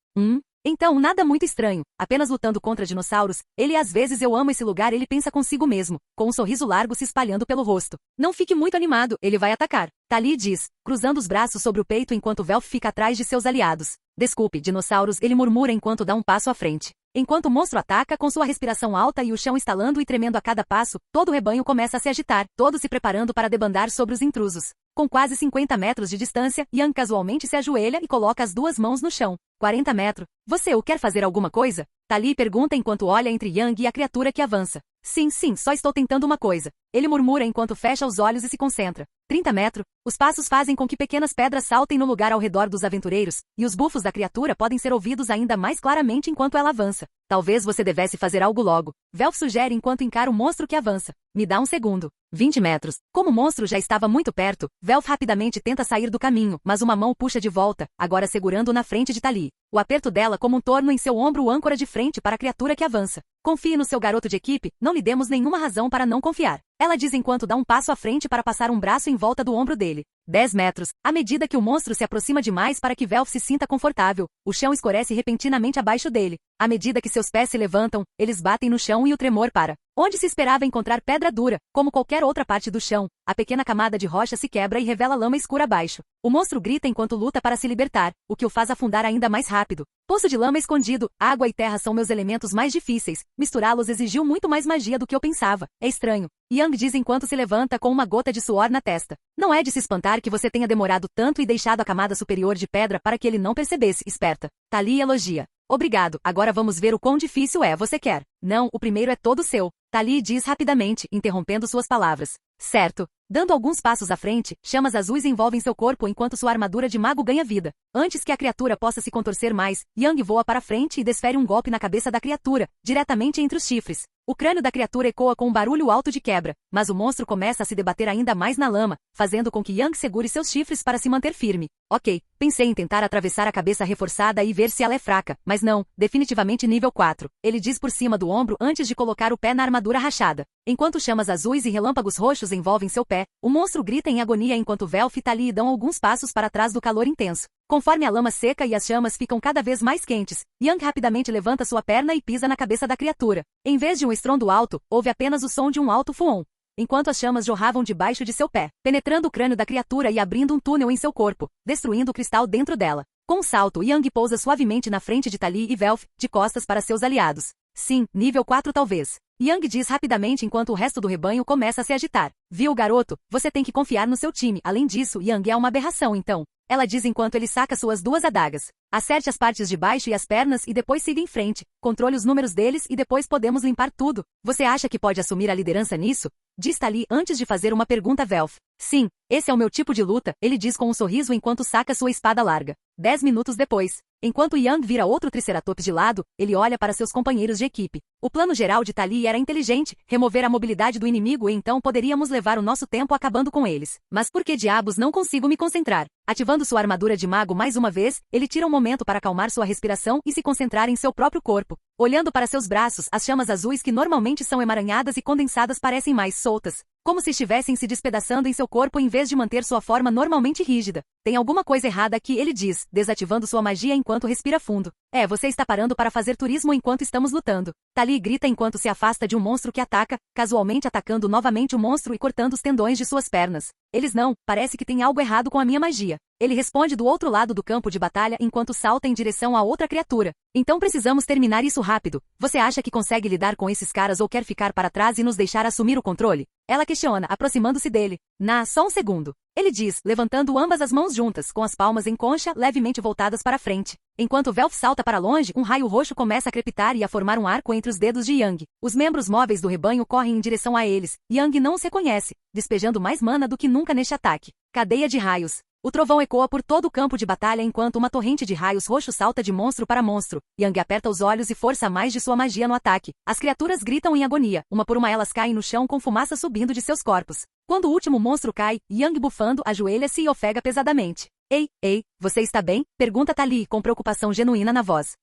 Então nada muito estranho, apenas lutando contra dinossauros, às vezes eu amo esse lugar, ele pensa consigo mesmo, com um sorriso largo se espalhando pelo rosto. Não fique muito animado, ele vai atacar. Tali diz, cruzando os braços sobre o peito enquanto Velf fica atrás de seus aliados. Desculpe, dinossauros, ele murmura enquanto dá um passo à frente. Enquanto o monstro ataca com sua respiração alta e o chão estalando e tremendo a cada passo, todo o rebanho começa a se agitar, todos se preparando para debandar sobre os intrusos. Com quase 50 metros de distância, Yang casualmente se ajoelha e coloca as duas mãos no chão. 40 metros. Você quer fazer alguma coisa? Tali pergunta enquanto olha entre Yang e a criatura que avança. Sim, só estou tentando uma coisa. Ele murmura enquanto fecha os olhos e se concentra. 30 metros. Os passos fazem com que pequenas pedras saltem no lugar ao redor dos aventureiros, e os bufos da criatura podem ser ouvidos ainda mais claramente enquanto ela avança. Talvez você devesse fazer algo logo. Velf sugere enquanto encara o monstro que avança. Me dá um segundo. 20 metros. Como o monstro já estava muito perto, Velf rapidamente tenta sair do caminho, mas uma mão puxa de volta, agora segurando na frente de Tali. O aperto dela como um torno em seu ombro o âncora de frente para a criatura que avança. Confie no seu garoto de equipe, não lhe demos nenhuma razão para não confiar. Ela diz enquanto dá um passo à frente para passar um braço em volta do ombro dele. 10 metros. À medida que o monstro se aproxima demais para que Velf se sinta confortável, o chão escurece repentinamente abaixo dele. À medida que seus pés se levantam, eles batem no chão e o tremor para. Onde se esperava encontrar pedra dura, como qualquer outra parte do chão, a pequena camada de rocha se quebra e revela lama escura abaixo. O monstro grita enquanto luta para se libertar, o que o faz afundar ainda mais rápido. Poço de lama escondido, água e terra são meus elementos mais difíceis. Misturá-los exigiu muito mais magia do que eu pensava. É estranho. Yang diz enquanto se levanta com uma gota de suor na testa. Não é de se espantar que você tenha demorado tanto e deixado a camada superior de pedra para que ele não percebesse, esperta. Tali elogia. Obrigado, agora vamos ver o quão difícil é, você quer? Não, o primeiro é todo seu. Tali diz rapidamente, interrompendo suas palavras. Certo. Dando alguns passos à frente, chamas azuis envolvem seu corpo enquanto sua armadura de mago ganha vida. Antes que a criatura possa se contorcer mais, Yang voa para frente e desfere um golpe na cabeça da criatura, diretamente entre os chifres. O crânio da criatura ecoa com um barulho alto de quebra, mas o monstro começa a se debater ainda mais na lama, fazendo com que Yang segure seus chifres para se manter firme. Ok, pensei em tentar atravessar a cabeça reforçada e ver se ela é fraca, mas não, definitivamente nível 4. Ele diz por cima do ombro antes de colocar o pé na armadura rachada. Enquanto chamas azuis e relâmpagos roxos envolvem seu pé, o monstro grita em agonia enquanto Velf e Tali dão alguns passos para trás do calor intenso. Conforme a lama seca e as chamas ficam cada vez mais quentes, Yang rapidamente levanta sua perna e pisa na cabeça da criatura. Em vez de um estrondo alto, houve apenas o som de um alto fuon. Enquanto as chamas jorravam debaixo de seu pé, penetrando o crânio da criatura e abrindo um túnel em seu corpo, destruindo o cristal dentro dela. Com um salto, Yang pousa suavemente na frente de Tali e Velf, de costas para seus aliados. Sim, nível 4 talvez. Yang diz rapidamente enquanto o resto do rebanho começa a se agitar. Viu, garoto? Você tem que confiar no seu time. Além disso, Yang é uma aberração, então. Ela diz enquanto ele saca suas duas adagas. Acerte as partes de baixo e as pernas e depois siga em frente. Controle os números deles e depois podemos limpar tudo. Você acha que pode assumir a liderança nisso? Diz Tali antes de fazer uma pergunta a Velf. Sim, esse é o meu tipo de luta, ele diz com um sorriso enquanto saca sua espada larga. 10 minutos depois. Enquanto Yang vira outro Triceratops de lado, ele olha para seus companheiros de equipe. O plano geral de Tali era inteligente, remover a mobilidade do inimigo e então poderíamos levar o nosso tempo acabando com eles. Mas por que diabos não consigo me concentrar? Ativando sua armadura de mago mais uma vez, ele tira um momento para acalmar sua respiração e se concentrar em seu próprio corpo. Olhando para seus braços, as chamas azuis que normalmente são emaranhadas e condensadas parecem mais soltas. como se estivessem se despedaçando em seu corpo em vez de manter sua forma normalmente rígida. Tem alguma coisa errada aqui, ele diz, desativando sua magia enquanto respira fundo. Você está parando para fazer turismo enquanto estamos lutando. Tali grita enquanto se afasta de um monstro que ataca, casualmente atacando novamente o monstro e cortando os tendões de suas pernas. Eles não, parece que tem algo errado com a minha magia. Ele responde do outro lado do campo de batalha enquanto salta em direção a outra criatura. Então precisamos terminar isso rápido. Você acha que consegue lidar com esses caras ou quer ficar para trás e nos deixar assumir o controle? Ela questiona, aproximando-se dele. Só um segundo. Ele diz, levantando ambas as mãos juntas, com as palmas em concha, levemente voltadas para frente. Enquanto Velf salta para longe, um raio roxo começa a crepitar e a formar um arco entre os dedos de Yang. Os membros móveis do rebanho correm em direção a eles. Yang não os reconhece, despejando mais mana do que nunca neste ataque. Cadeia de raios. O trovão ecoa por todo o campo de batalha enquanto uma torrente de raios roxos salta de monstro para monstro. Yang aperta os olhos e força mais de sua magia no ataque. As criaturas gritam em agonia. Uma por uma elas caem no chão com fumaça subindo de seus corpos. Quando o último monstro cai, Yang bufando ajoelha-se e ofega pesadamente. Ei, você está bem? Pergunta Tali com preocupação genuína na voz.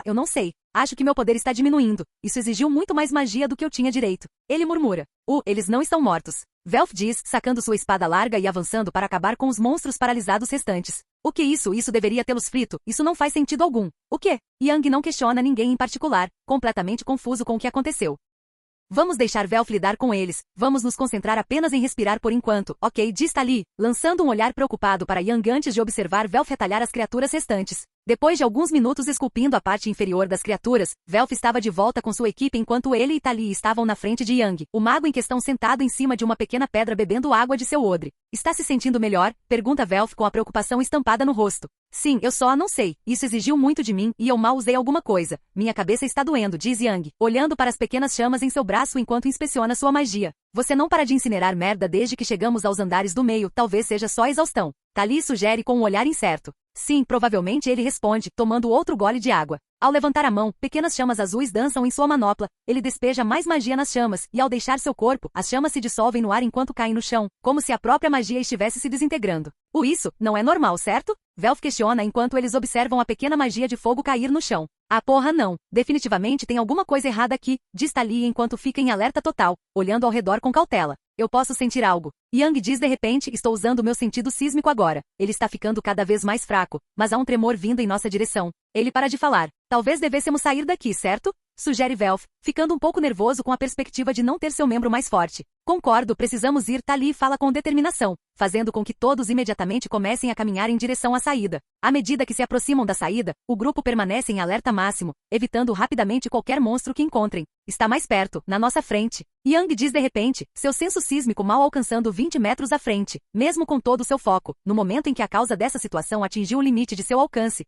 Eu não sei. Acho que meu poder está diminuindo. Isso exigiu muito mais magia do que eu tinha direito. Ele murmura. Eles não estão mortos. Velf diz, sacando sua espada larga e avançando para acabar com os monstros paralisados restantes. O que isso deveria tê-los frito, isso não faz sentido algum. O quê? Yang não questiona ninguém em particular, completamente confuso com o que aconteceu. Vamos deixar Velf lidar com eles, vamos nos concentrar apenas em respirar por enquanto, ok? Diz Tali, lançando um olhar preocupado para Yang antes de observar Velf retalhar as criaturas restantes. Depois de alguns minutos esculpindo a parte inferior das criaturas, Velf estava de volta com sua equipe enquanto ele e Tali estavam na frente de Yang, o mago em questão sentado em cima de uma pequena pedra bebendo água de seu odre. Está se sentindo melhor? Pergunta Velf com a preocupação estampada no rosto. Sim, eu só não sei. Isso exigiu muito de mim e eu mal usei alguma coisa. Minha cabeça está doendo, diz Yang, olhando para as pequenas chamas em seu braço enquanto inspeciona sua magia. Você não para de incinerar merda desde que chegamos aos andares do meio, talvez seja só exaustão. Tali sugere com um olhar incerto. Sim, provavelmente ele responde, tomando outro gole de água. Ao levantar a mão, pequenas chamas azuis dançam em sua manopla. Ele despeja mais magia nas chamas, e ao deixar seu corpo, as chamas se dissolvem no ar enquanto caem no chão, como se a própria magia estivesse se desintegrando. Isso não é normal, certo? Velf questiona enquanto eles observam a pequena magia de fogo cair no chão. Porra não. Definitivamente tem alguma coisa errada aqui, diz Tali enquanto fica em alerta total, olhando ao redor com cautela. Eu posso sentir algo. Yang diz de repente, estou usando meu sentido sísmico agora. Ele está ficando cada vez mais fraco, mas há um tremor vindo em nossa direção. Ele para de falar. Talvez devêssemos sair daqui, certo? Sugere Velf, ficando um pouco nervoso com a perspectiva de não ter seu membro mais forte. Concordo, precisamos ir, Tali fala com determinação, fazendo com que todos imediatamente comecem a caminhar em direção à saída. À medida que se aproximam da saída, o grupo permanece em alerta máximo, evitando rapidamente qualquer monstro que encontrem. Está mais perto, na nossa frente. Yang diz de repente, seu senso sísmico mal alcançando 20 metros à frente, mesmo com todo o seu foco. No momento em que a causa dessa situação atingiu o limite de seu alcance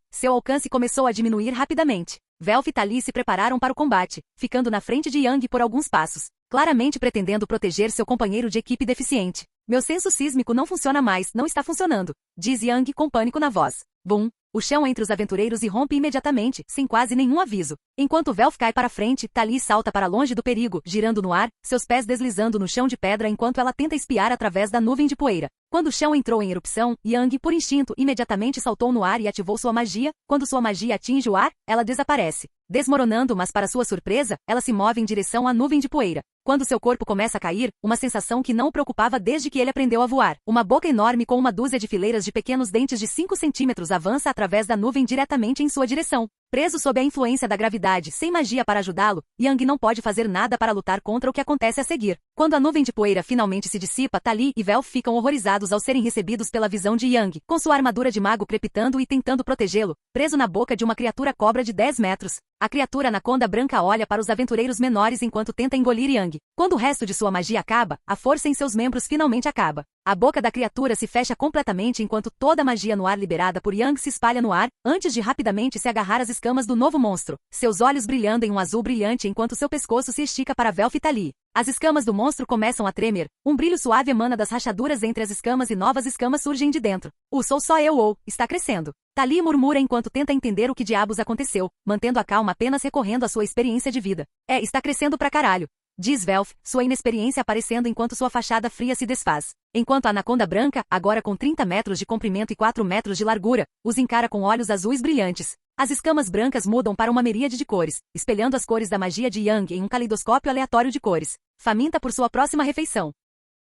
começou a diminuir rapidamente. Velf e Tali se prepararam para o combate, ficando na frente de Yang por alguns passos, claramente pretendendo proteger seu companheiro de equipe deficiente. Meu senso sísmico não funciona mais, não está funcionando, diz Yang com pânico na voz. Bum! O chão entre os aventureiros irrompe imediatamente, sem quase nenhum aviso. Enquanto Velf cai para frente, Tali salta para longe do perigo, girando no ar, seus pés deslizando no chão de pedra enquanto ela tenta espiar através da nuvem de poeira. Quando o chão entrou em erupção, Yang, por instinto, imediatamente saltou no ar e ativou sua magia. Quando sua magia atinge o ar, ela desaparece, desmoronando, mas para sua surpresa, ela se move em direção à nuvem de poeira. Quando seu corpo começa a cair, uma sensação que não o preocupava desde que ele aprendeu a voar. Uma boca enorme com uma dúzia de fileiras de pequenos dentes de 5 centímetros avança através da nuvem diretamente em sua direção. Preso sob a influência da gravidade, sem magia para ajudá-lo, Yang não pode fazer nada para lutar contra o que acontece a seguir. Quando a nuvem de poeira finalmente se dissipa, Tali e Velf ficam horrorizados ao serem recebidos pela visão de Yang, com sua armadura de mago crepitando e tentando protegê-lo, preso na boca de uma criatura cobra de 10 metros. A criatura anaconda branca olha para os aventureiros menores enquanto tenta engolir Yang. Quando o resto de sua magia acaba, a força em seus membros finalmente acaba. A boca da criatura se fecha completamente enquanto toda a magia no ar liberada por Yang se espalha no ar, antes de rapidamente se agarrar às escamas do novo monstro, seus olhos brilhando em um azul brilhante enquanto seu pescoço se estica para Velf e Tali. As escamas do monstro começam a tremer, um brilho suave emana das rachaduras entre as escamas e novas escamas surgem de dentro. Sou só eu ou, está crescendo. Tali murmura enquanto tenta entender o que diabos aconteceu, mantendo a calma apenas recorrendo à sua experiência de vida. Está crescendo pra caralho, diz Velf, sua inexperiência aparecendo enquanto sua fachada fria se desfaz. Enquanto a anaconda branca, agora com 30 metros de comprimento e 4 metros de largura, os encara com olhos azuis brilhantes. As escamas brancas mudam para uma miríade de cores, espelhando as cores da magia de Yang em um caleidoscópio aleatório de cores. Faminta por sua próxima refeição,